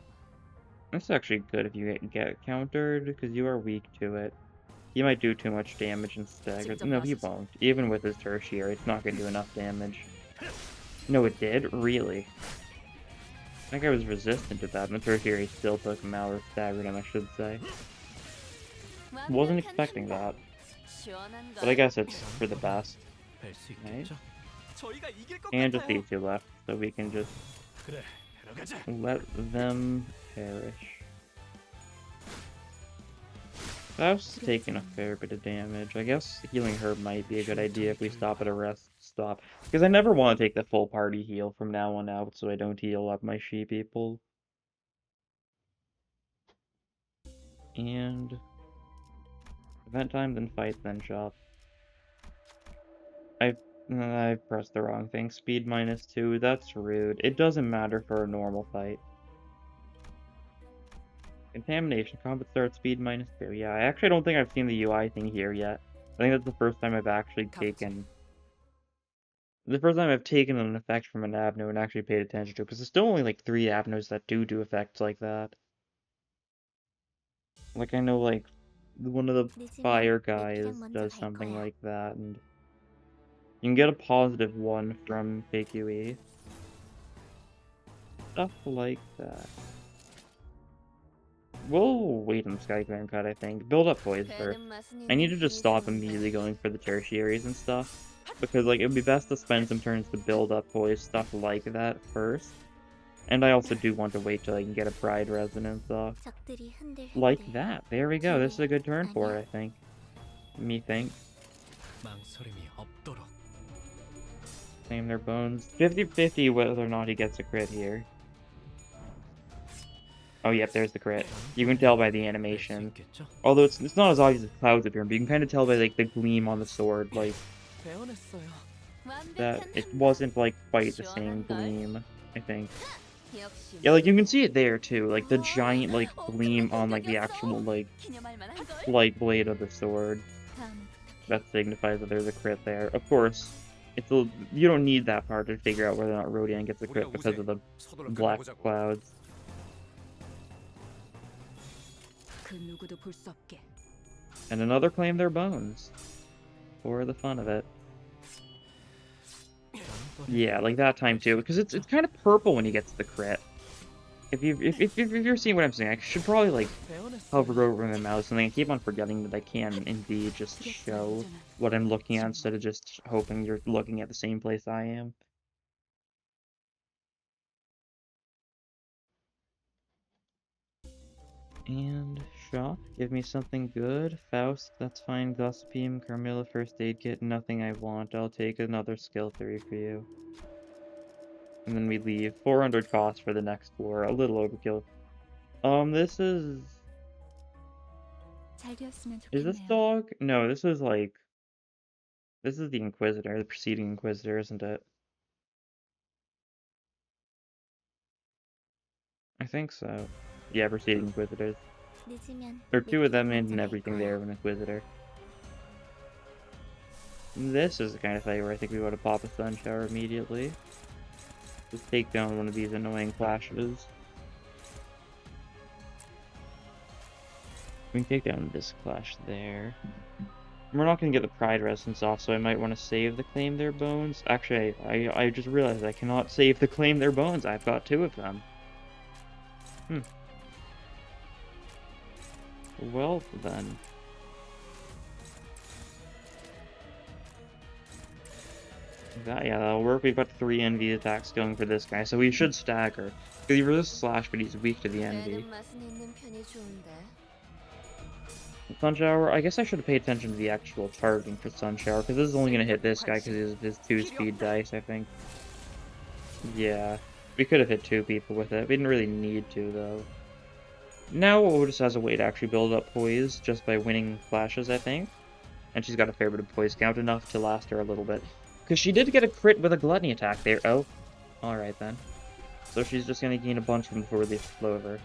That's actually good if you get countered, because you are weak to it. He might do too much damage and stagger. No, he won't. Even with his tertiary, it's not going to do enough damage. No, it did? Really? I think I was resistant to that, and the tertiary still took him out, or staggered him, I should say. Wasn't expecting that. But I guess it's for the best. 뵐 수 Nice. 있겠죠? 저희가 이길 것 And just 같아요. these two left, so we can just 그래, 들어가자. let them perish. Faust's taking a fair bit of damage. I guess healing her might be a good idea if we stop at a rest stop. Because I never want to take the full party heal from now on out, so I don't heal up my she people. And... event time, then fight, then shop. I pressed the wrong thing. Speed -2, that's rude. It doesn't matter for a normal fight. Contamination, combat start, speed -2. Yeah, I actually don't think I've seen the UI thing here yet. I think that's the first time I've actually taken... The first time I've taken an effect from an Abno and actually paid attention to it, because there's still only like 3 Abnos that do effects like that. Like, I know, like, one of the fire guys does something like that, and you can get a +1 from PQE. Stuff like that. We'll wait on the Skyclaren cut, I think. Build up Poised first. I need to just stop immediately going for the tertiaries and stuff. Because, like, it would be best to spend some turns to build up Poised stuff like that first. And I also do want to wait till I can get a Pride Resonance off. 적들이 흔들흔들. Like that. There we go. This is a good turn for it, I think. Me think. 망설임이 없도록. Claim their bones. 50-50 whether or not he gets a crit here. Oh, yep, there's the crit. You can tell by the 뵐수 animation. 있겠죠? Although it's not as obvious as clouds appearing, but you can kind of tell by like the gleam on the sword, like 배워냈어요. that it wasn't like quite the same gleam, I think. Yeah, like you can see it there too, like the giant like gleam on like the actual like blade of the sword. 다음은 That signifies that there's a crit there. Of course, you don't need that part to figure out whether or not Rodion gets a crit because of the 서둘러 black 끝내보자고. clouds. 그 누구도 볼 수 없게. And another claim their bones. For the fun of it. Yeah, like that time too, because it's kind of purple when he gets the crit. If you're seeing what I'm saying, I should probably like hover over my mouse, and then I keep on forgetting that I can indeed just show what I'm looking at instead of just hoping you're looking at the same place I am. And shop, give me something good. Faust, that's fine. Gossipim, Carmilla, first aid kit, nothing I want. I'll take another skill 3 for you. And then we leave. 400 cost for the next floor. A little overkill. This is... 잘 되었으면 Is this 좋겠네요. dog? No, this is like... This is the Inquisitor, the preceding Inquisitor, isn't it? I think so. Yeah, preceding Inquisitors. 늦으면 There are 2 of them 내 and 편을 everything 거야. there of an Inquisitor. This is the kind of thing where I think we want to pop a Sun Shower immediately. Just take down one of these annoying flashes. We can take down this clash there. We're not going to get the Pride Resonance off, so I might want to save the Claim Their Bones. Actually, I just realized I cannot save the Claim Their Bones. I've got 2 of them. Well, then. That'll work. We've got 3 envy attacks going for this guy, so we should stagger. Because he resists slash, but he's weak to the envy. 배는 맛은 있는 편이 좋은데. Sun Shower, I guess I should have paid attention to the actual targeting for Sun Shower, because this is only going to hit this guy because his 2 speed dice, I think. Yeah, we could have hit 2 people with it. We didn't really need to, though. Now Otis has a way to actually build up poise just by winning flashes, I think. And she's got a fair bit of poise count, enough to last her a little bit. Because she did get a crit with a gluttony attack there. Oh, alright then. so she's just gonna gain a bunch from the four-leaf clover.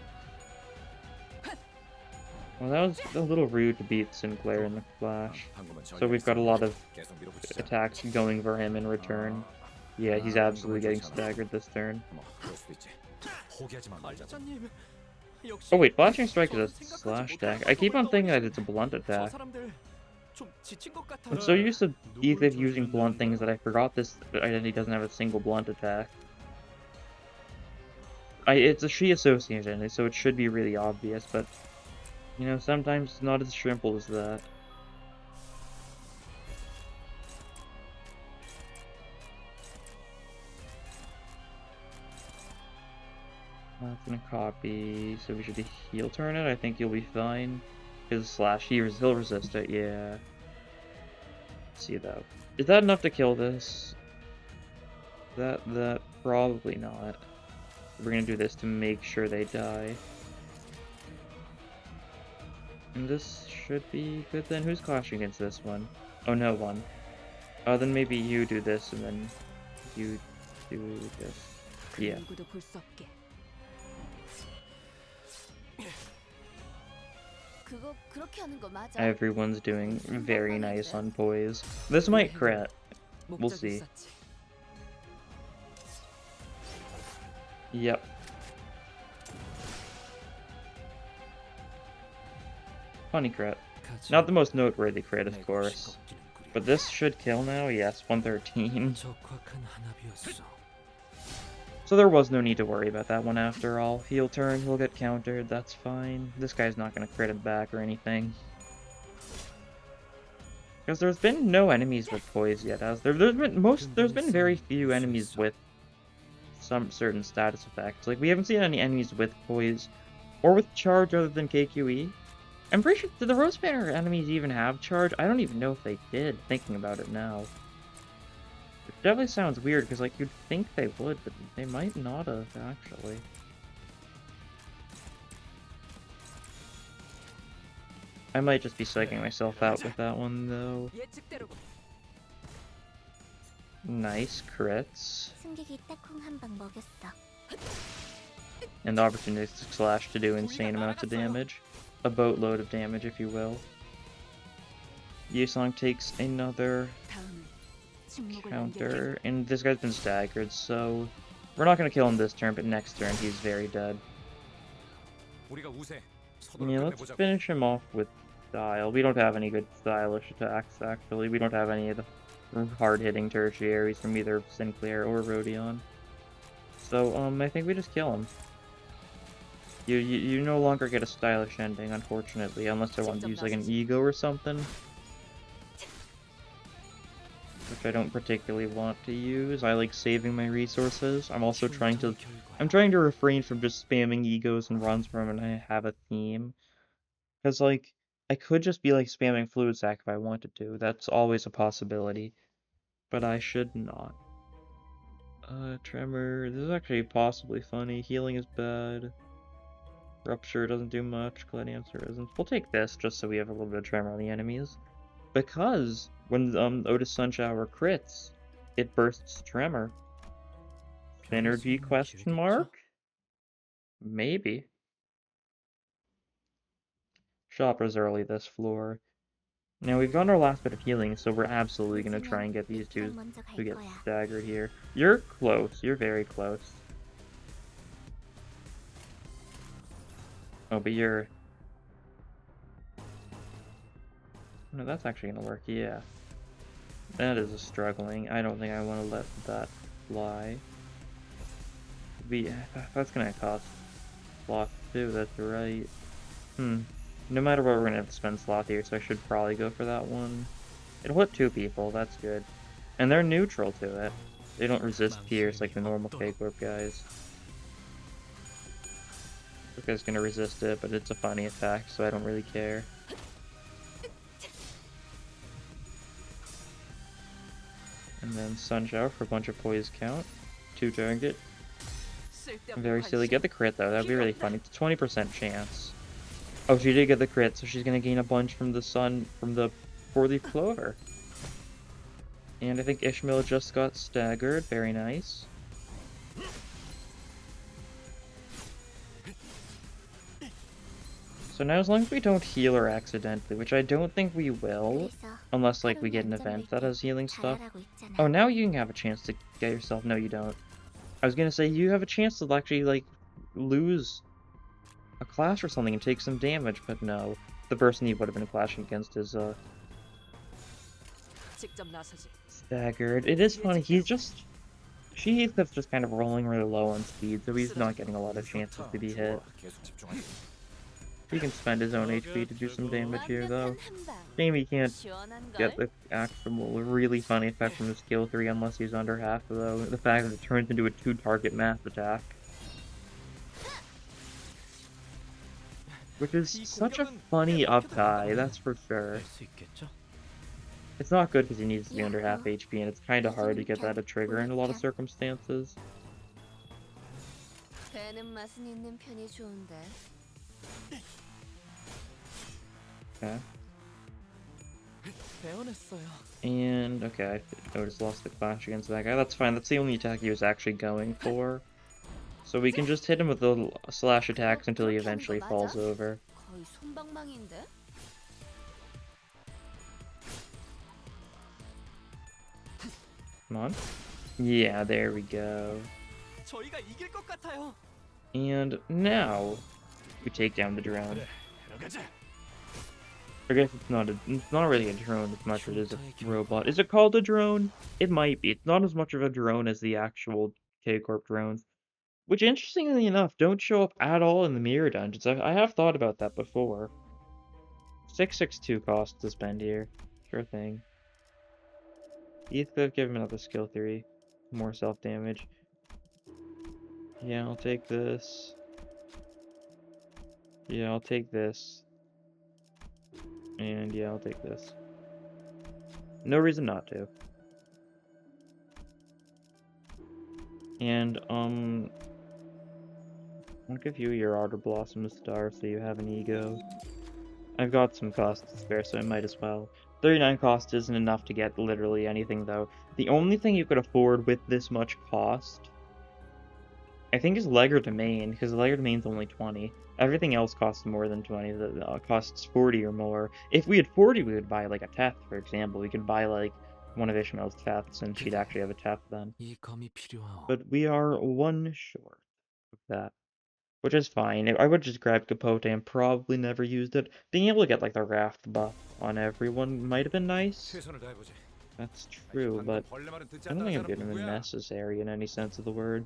Well, that was a little rude to beat Sinclair in the flash. So we've got a lot of attacks going for him in return. Yeah, he's absolutely getting staggered this turn. 발자님, 역시 Oh wait, Flashing Strike is a 저는 slash 생각하지 attack. I keep on 못한 thinking that 거거든요. it's a blunt 저 attack. 사람들 좀 지친 것 같아요. I'm so used to Ethan using blunt things that I forgot this identity doesn't have a single blunt attack. It's a she associated identity, so it should be really obvious, but you know, sometimes it's not as simple as that. That's gonna copy, so we should heal turn it. I think you'll be fine. His slash, he'll resist it, yeah. Let's see though. Is that enough to kill this? That probably not. We're gonna do this to make sure they die. And this should be good then. Who's clashing against this one? Oh, no one. Then maybe you do this and then you do this. Yeah. 누구도 볼 수 없게. 그거 그렇게 하는 거 맞아? Everyone's doing very nice on Poise. This might crit. We'll 목적이 see. 있었지. Yep. Funny crit. Not the most noteworthy crit, of course. But this should kill now? Yes, 113. 적확한 한압이었어. So there was no need to worry about that one after all. He'll turn, he'll get countered, that's fine. This guy's not gonna crit him back or anything. Because there's been no enemies with Poise yet, has there? There's been very few enemies with some certain status effects. Like, we haven't seen any enemies with Poise or with charge other than KQE. I'm pretty sure, did the Rose Banner enemies even have charge? I don't even know if they did, thinking about it now. It definitely sounds weird, because, like, you'd think they would, but they might not have, actually. I might just be psyching myself out with that one, though. 예측대로 Nice crits. 승객이 딱콩 한 방 먹였어. And opportunistic slash to do insane amounts of damage. A boatload of damage, if you will. Yesong takes another 다음은 침묵을 counter, and this guy's been staggered, so we're not gonna kill him this turn, but next turn he's very dead. Yeah, let's finish him off with style. We don't have any good stylish attacks, actually. We don't have any of the hard-hitting tertiaries from either Sinclair or Rodion. So, I think we just kill him. You no longer get a stylish ending, unfortunately, unless I want to use like an ego or something. Which I don't particularly want to use. I like saving my resources. I'm also trying to refrain from just spamming egos and runs from when I have a theme. Because, like, I could just be like spamming Fluid Sac if I wanted to. That's always a possibility. But I should not. Tremor. This is actually possibly funny. Healing is bad. Rupture doesn't do much. Gladiator isn't. We'll take this just so we have a little bit of tremor on the enemies. Because when Otis Sunshower crits, it bursts tremor. Synergy question mark? Maybe. Shopper's early this floor. Now we've gotten our last bit of healing, so we're absolutely gonna try and get these two to get staggered here. You're close. You're very close. Oh, but you're... No, that's actually gonna work, yeah. That is a struggling. I don't think I want to let that fly. That's gonna cost sloth too, that's right. No matter what, we're gonna have to spend sloth here, so I should probably go for that one. It'll hit two people, that's good. And they're neutral to it. They don't resist pierce like the normal K-Corp guys. This guy's gonna resist it, but it's a funny attack, so I don't really care. And then Sunshower for a bunch of poise count. 2 target. Very silly. Get the crit though, that'd be really funny. It's a 20% chance. Oh, she did get the crit, so she's gonna gain a bunch from the sun, from the 4-leaf clover. And I think Ishmael just got staggered. Very nice. So now as long as we don't heal her accidentally, which I don't think we will, 그래서 unless like we 하루는 get an 안전할 event that 때 has healing stuff. 잘하라고 있잖아. Oh, now you can have a chance to get yourself. No, you don't. I was gonna say you have a chance to actually like lose a clash or something and take some damage, but no. The person you would have been clashing against is 직접 나서지. staggered. It is funny. He's just just kind of rolling really low on speed, so he's not getting a lot of chances to be hit. He can spend his own HP to do some damage here, though. 완벽한 한 방. Shame he can't 시원한 get 걸. the actual really funny effect from the skill 3 unless he's under half, though. The fact that it turns into a 2-target mass attack. Which is such a funny up-tie, that's for sure. 할 수 있겠죠? It's not good because he needs to be under half HP, and it's kind of hard to get that to trigger in a lot of circumstances. 배는 맛은 있는 편이 좋은데. Okay. 배워냈어요. And, okay, I just lost the clash against that guy. That's fine, that's the only attack he was actually going for. So we can just hit him with the slash attacks until he eventually falls over. 거의 손방망이인데. Come on. Yeah, there we go. 저희가 이길 것 같아요. And now, we take down the drone. I guess it's not really a drone as much as it is a robot. Is it called a drone? It might be. It's not as much of a drone as the actual K-Corp drones. Which, interestingly enough, don't show up at all in the mirror dungeons. I have thought about that before. 662 cost to spend here. Sure thing. Heathcliff, give him another skill 3. More self-damage. Yeah, I'll take this. Yeah, I'll take this. And yeah, I'll take this. No reason not to. And, I'll give you your Otter Blossom Star so you have an ego. I've got some cost to spare, so I might as well. 39 cost isn't enough to get literally anything, though. The only thing you could afford with this much cost, I think, is Legger Domain, because Legger Domain's only 20. Everything else costs more than 20, that costs 40 or more. If we had 40, we would buy, like, a Teth, for example. We could buy, like, one of Ishmael's Teths, and she'd actually have a Teth then. 이 검이 필요하오. But we are one short of that. Which is fine. I would just grab Capote and probably never used it. Being able to get, like, the Raft buff on everyone might have been nice. That's true, but I don't think it'd been necessary in any sense of the word.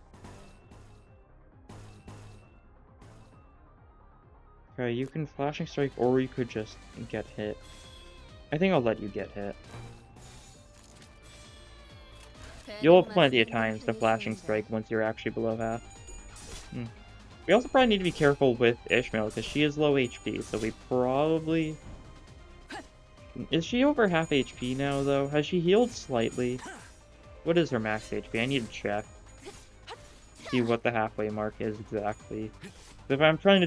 Okay, you can Flashing Strike, or you could just get hit. I think I'll let you get hit. You'll have plenty of times to Flashing Strike once you're actually below half. We also probably need to be careful with Ishmael, because she is low HP, so we probably... Is she over half HP now, though? Has she healed slightly? What is her max HP? I need to check. See what the halfway mark is exactly. If I'm trying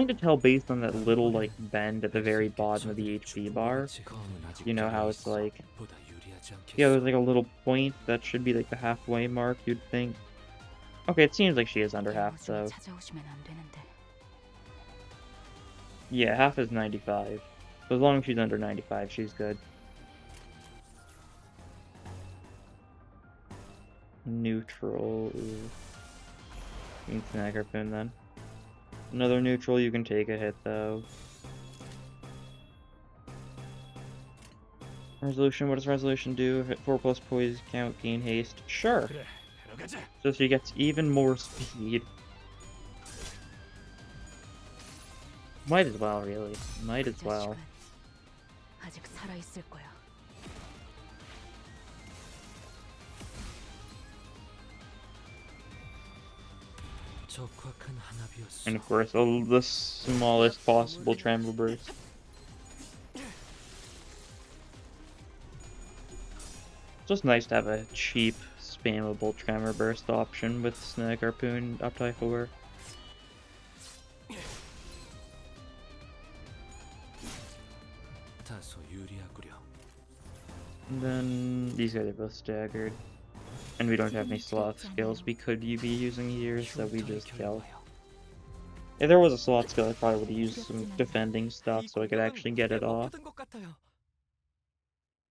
to tell based on that little, like, bend at the very bottom of the HP bar. You know how it's like... Yeah, there's like a little point that should be like the halfway mark, you'd think. Okay, it seems like she is under half, so... Yeah, half is 95. So as long as she's under 95, she's good. Neutral... Ooh. You can snag her pin then. Another neutral, you can take a hit though. Resolution, what does resolution do? Hit 4 plus poise count, gain haste. Sure! So she gets even more speed. Might as well, really. Might as well. 아직 살아 있을 거야. 적확한 한압이었어. And of course, the smallest possible tremor burst. Just nice to have a cheap, spammable tremor burst option with Snag Harpoon up to 4. 다소 유리하구려. And then these guys are both staggered. And we don't have any sloth skills we could be using here, so we just kill. If there was a slot skill, I probably would have used some defending stuff so I could actually get it off. 것 같아요.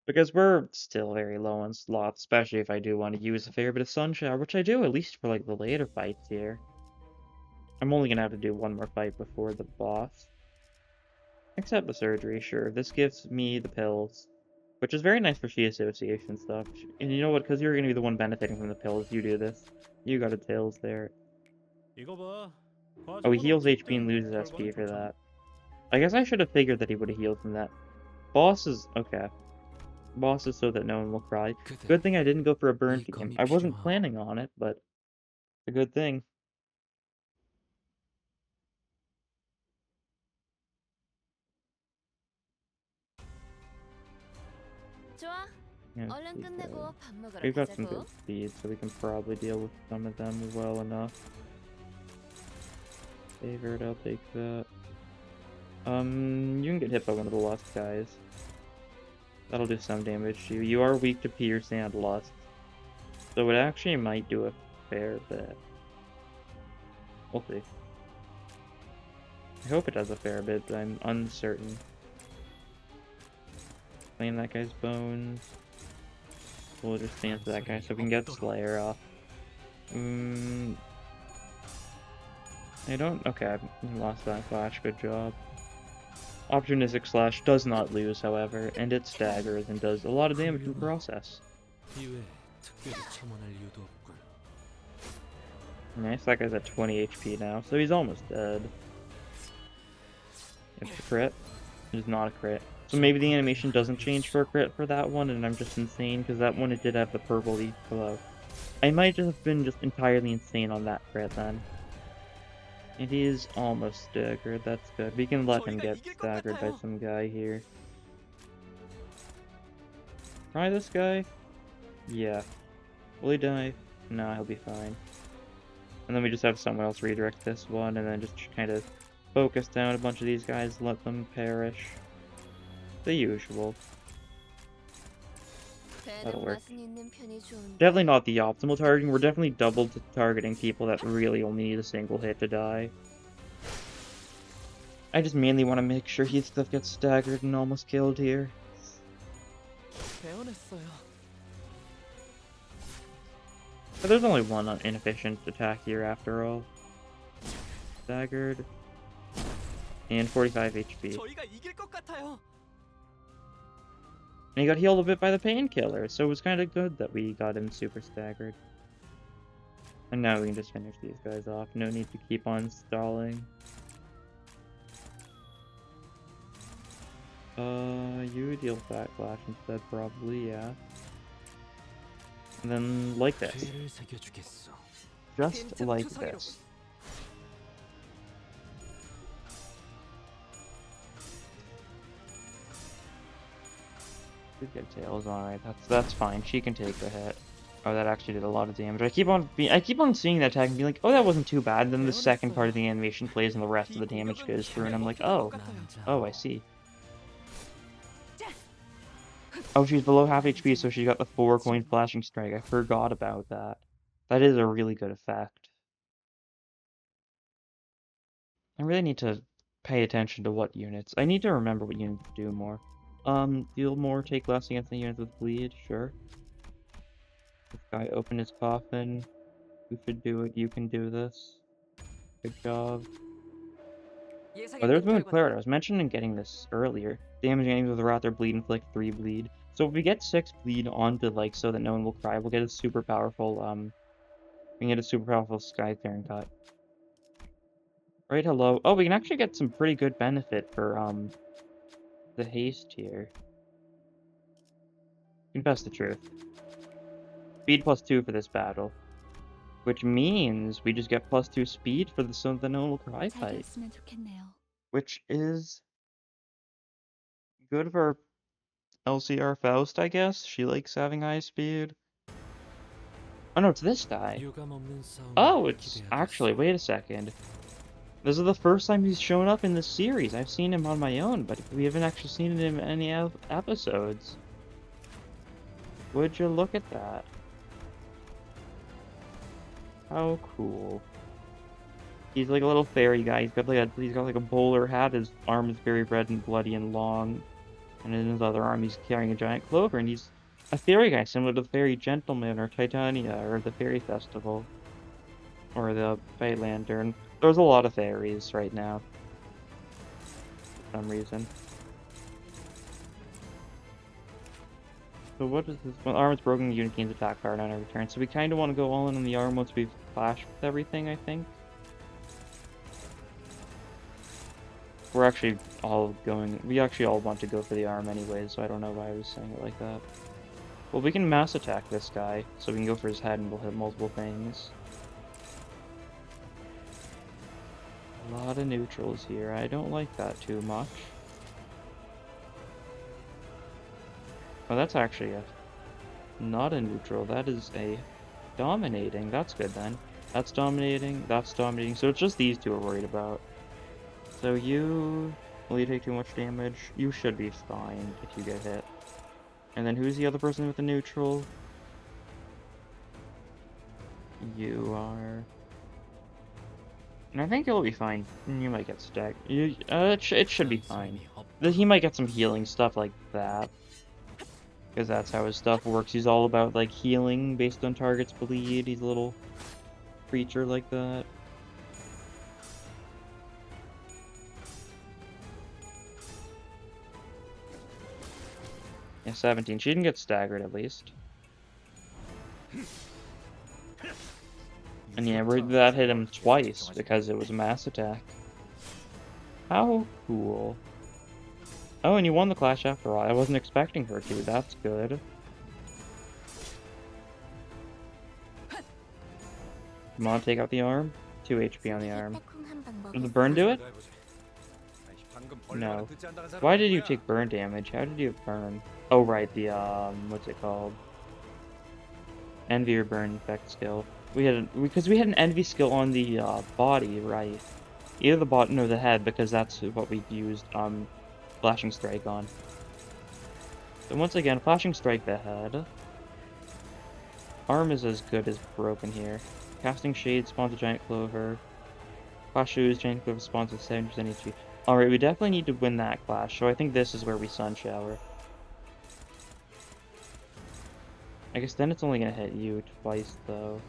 Because we're still very low on slots, especially if I do want to use a fair bit of Sun Shower, which I do, at least for like the later fights here. I'm only gonna have to do one more fight before the boss. Except the surgery, sure. This gives me the pills, which is very nice for She Association stuff. And you know what? Because you're gonna be the one benefiting from the pills, you do this. You got a tails there. 이거 봐. Oh, he heals HP and loses SP for that. I guess I should have figured that he would have healed from that. Boss is okay. Boss is so that no one will cry. Good thing I didn't go for a burn team. I wasn't planning on it, but a good thing. 좋아. Yeah, 얼른 끝내고 밥 먹으러 we've got some 가자고. good speed, so we can probably deal with some of them well enough. Favored, I'll take that. You can get hit by one of the Lust guys. That'll do some damage to you. You are weak to Pierce and Lust, so it actually might do a fair bit. We'll see. I hope it does a fair bit, but I'm uncertain. Claim that guy's bones. We'll just dance that guy so we can get Slayer off. I don't. Okay, I lost that flash. Good job. Opportunistic Slash does not lose, however, and it staggers and does a lot of damage in the process. 이외에 특별히 첨언할 이유도 없군. Nice, that guy's at 20 HP now, so he's almost dead. It's a crit. It is not a crit. So maybe the animation doesn't change for a crit for that one, and I'm just insane, because that one it did have the purple leaf below. I might just have been just entirely insane on that crit then. It is almost staggered, that's good. We can let him get staggered by some guy here. Try this guy? Yeah. Will he die? No, he'll be fine. And then we just have someone else redirect this one, and then just kind of focus down a bunch of these guys, let them perish. The usual. That'll work. Definitely not the optimal targeting. We're definitely double targeting people that really only need a single hit to die. I just mainly want to make sure he stuff gets staggered and almost killed here. But there's only one inefficient attack here after all. Staggered. And 45 HP. 저희가 이길 것 같아요. And he got healed a bit by the painkiller, so it was kind of good that we got him super staggered. And now we can just finish these guys off. No need to keep on stalling. You deal backlash instead, probably, yeah. And then like this. 죄를 새겨주겠어. Just like this. Good tails, alright, that's fine. She can take the hit. Oh, that actually did a lot of damage. I keep on seeing that attack and being like, oh, that wasn't too bad. Then the second part of the animation plays and the rest of the damage goes through, and I'm like, oh, I see. Oh, she's below half HP, so she got the 4-coin flashing strike. I forgot about that. That is a really good effect. I really need to pay attention to what units. I need to remember what units do more. Deal more, take less against the units with bleed, sure. This guy opened his coffin. You should do it, you can do this. Good job. Oh, there's Moon Claret. I was mentioning getting this earlier. Damage enemies with Wrath or Bleed, inflict 3 bleed. So if we get 6 bleed onto, like, so that no one will cry, we'll get a super powerful, we can get a super powerful Sky Clearing Cut. Right, hello. Oh, we can actually get some pretty good benefit for, the haste here. Confess the truth. Speed +2 for this battle. Which means we just get +2 speed for the So That No One Will Cry fight. Which is good for LCR Faust, I guess. She likes having high speed. Oh no, it's this guy. Oh, it's actually, wait a second. This is the first time he's shown up in this series. I've seen him on my own, but we haven't actually seen him in any episodes. Would you look at that? How cool. He's like a little fairy guy. He's got like a bowler hat. His arm is very red and bloody and long, and in his other arm he's carrying a giant clover. And he's a fairy guy, similar to the Fairy Gentleman or Titania or the Fairy Festival or the Fey Lantern. There's a lot of fairies right now for some reason. So what is this? When arm is broken, the unit gains attack power on every turn. So we kind of want to go all in on the arm once we've clashed with everything, I think. We actually all want to go for the arm anyways, so I don't know why I was saying it like that. Well, we can mass attack this guy, so we can go for his head and we'll hit multiple things. A lot of neutrals here. I don't like that too much. Oh, that's actually not a neutral. That is a dominating. That's good then. That's dominating. That's dominating. So it's just these two we're worried about. So will you take too much damage? You should be fine if you get hit. And then who's the other person with the neutral? You are. And I think you'll be fine. You might get stacked. It should be fine. He might get some healing stuff like that. Because that's how his stuff works. He's all about like healing based on target's bleed. He's a little creature like that. Yeah, 17. She didn't get staggered at least. And yeah, that hit him twice because it was a mass attack. How cool. Oh, and you won the clash after all. I wasn't expecting her to. That's good. Come on, take out the arm. 2 HP on the arm. Did the burn do it? No. Why did you take burn damage? How did you burn? Oh, right, the, what's it called? Envy or burn effect skill. Because we had an envy skill on the, body, right? Either the bot, no, the head, because that's what we used, Flashing Strike on. So once again, Flashing Strike the head. Arm is as good as broken here. Casting Shade spawns a Giant Clover. Clash Shoes, Giant Clover spawns with 70% HP. Alright, we definitely need to win that clash, so I think this is where we Sun Shower. I guess then it's only gonna hit you twice, though.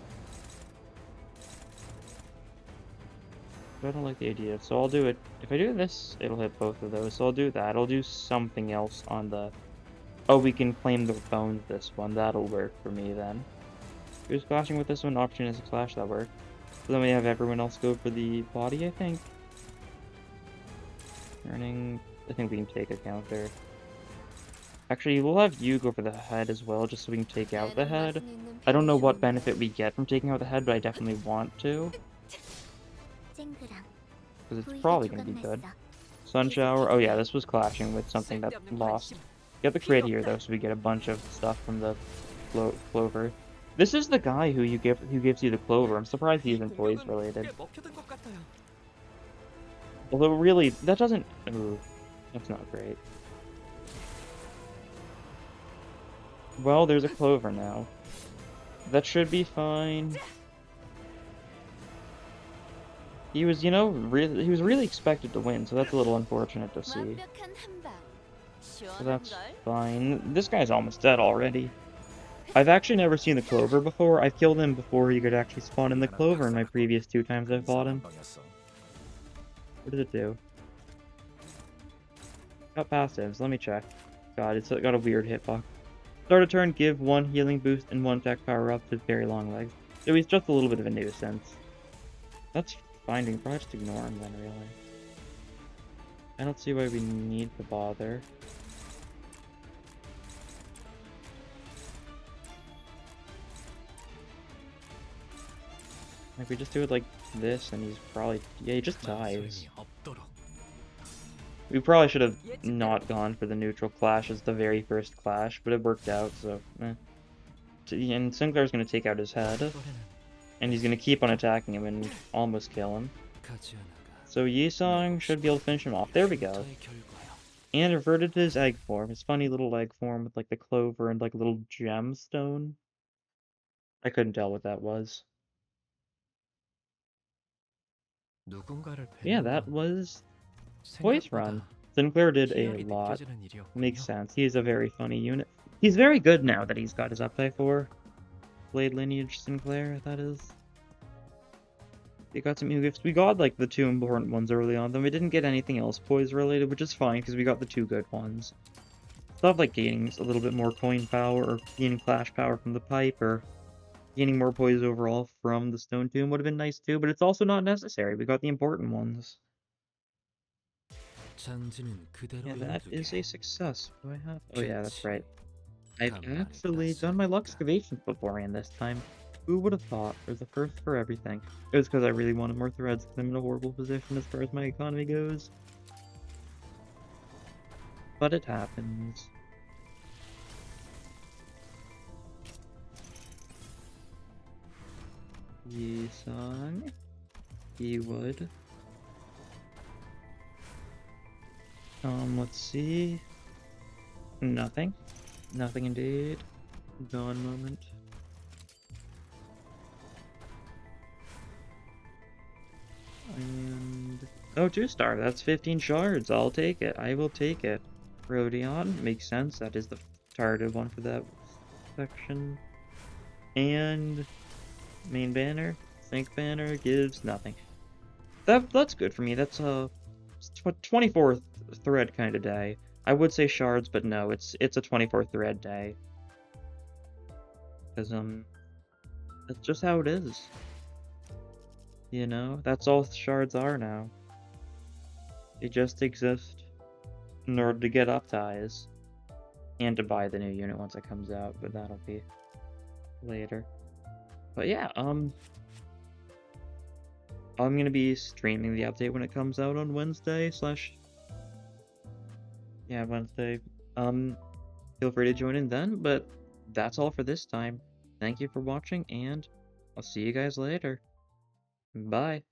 I don't like the idea, so I'll do it. If I do this, it'll hit both of those, so I'll do that. I'll do something else on the... Oh, we can claim the bones this one. That'll work for me, then. Who's clashing with this one? Opportunistic Slash, that worked. So then we have everyone else go for the body, I think. Turning... I think we can take a counter. Actually, we'll have you go for the head as well, just so we can take out the head. I don't know what benefit we get from taking out the head, but I definitely want to. Because it's probably going to be good. Sun Shower. Oh yeah, this was clashing with something that lost. Get the crit here though, so we get a bunch of stuff from the clover. This is the guy who gives you the clover. I'm surprised he isn't Poised related. Although really, that doesn't... Ooh, that's not great. Well, there's a clover now. That should be fine. He was, he was really expected to win, so that's a little unfortunate to see. So that's fine. This guy's almost dead already. I've actually never seen the clover before. I've killed him before he could actually spawn in the clover in my previous 2 times I've fought him. What did it do? Got passives. Let me check. God, it's got a weird hitbox. Start a turn, give 1 healing boost and 1 attack power up to very long legs. So he's just a little bit of a nuisance. That's fine. We can probably just ignore him then, really. I don't see why we need to bother. Like, we just do it like this, and he's probably... Yeah, he just dies. We probably should have not gone for the neutral clash as the very first clash, but it worked out, so... And Sinclair's gonna take out his head, and he's gonna keep on attacking him and almost kill him. So Yisong should be able to finish him off. There we go. And reverted to his egg form, his funny little egg form with like the clover and like a little gemstone. I couldn't tell what that was. 누군가를 Yeah, 뵙는 that 건 was Poised Run. Sinclair did a lot. Makes sense. He's a very funny unit. He's very good now that he's got his update 4. Blade Lineage Sinclair, that is. We got some new gifts. We got, like, the 2 important ones early on, then we didn't get anything else Poise related, which is fine, because we got the 2 good ones. Stuff like gaining a little bit more coin power, or gaining clash power from the pipe, or gaining more poise overall from the Stone Tomb would have been nice too, but it's also not necessary. We got the important ones. Yeah, that is a success. Do I have? Oh yeah, that's right. I've actually done my luck excavations beforehand this time. Who would have thought? There's a first for everything. It was because I really wanted more threads, because I'm in a horrible position as far as my economy goes. But it happens. Yi-sung. He would. Let's see. Nothing. Nothing indeed. Gone moment. And... oh, 2-star. That's 15 shards. I'll take it. I will take it. Rodion. Makes sense. That is the targeted one for that section. And... main banner. Sync banner gives nothing. That's good for me. That's a 24th thread kind of day. I would say shards, but no, it's a 24th thread day. Because that's just how it is. You know, that's all shards are now. They just exist in order to get up ties and to buy the new unit once it comes out, but that'll be later. But yeah, I'm gonna be streaming the update when it comes out on Wednesday / Wednesday. Feel free to join in then, but that's all for this time. Thank you for watching, and I'll see you guys later. Bye.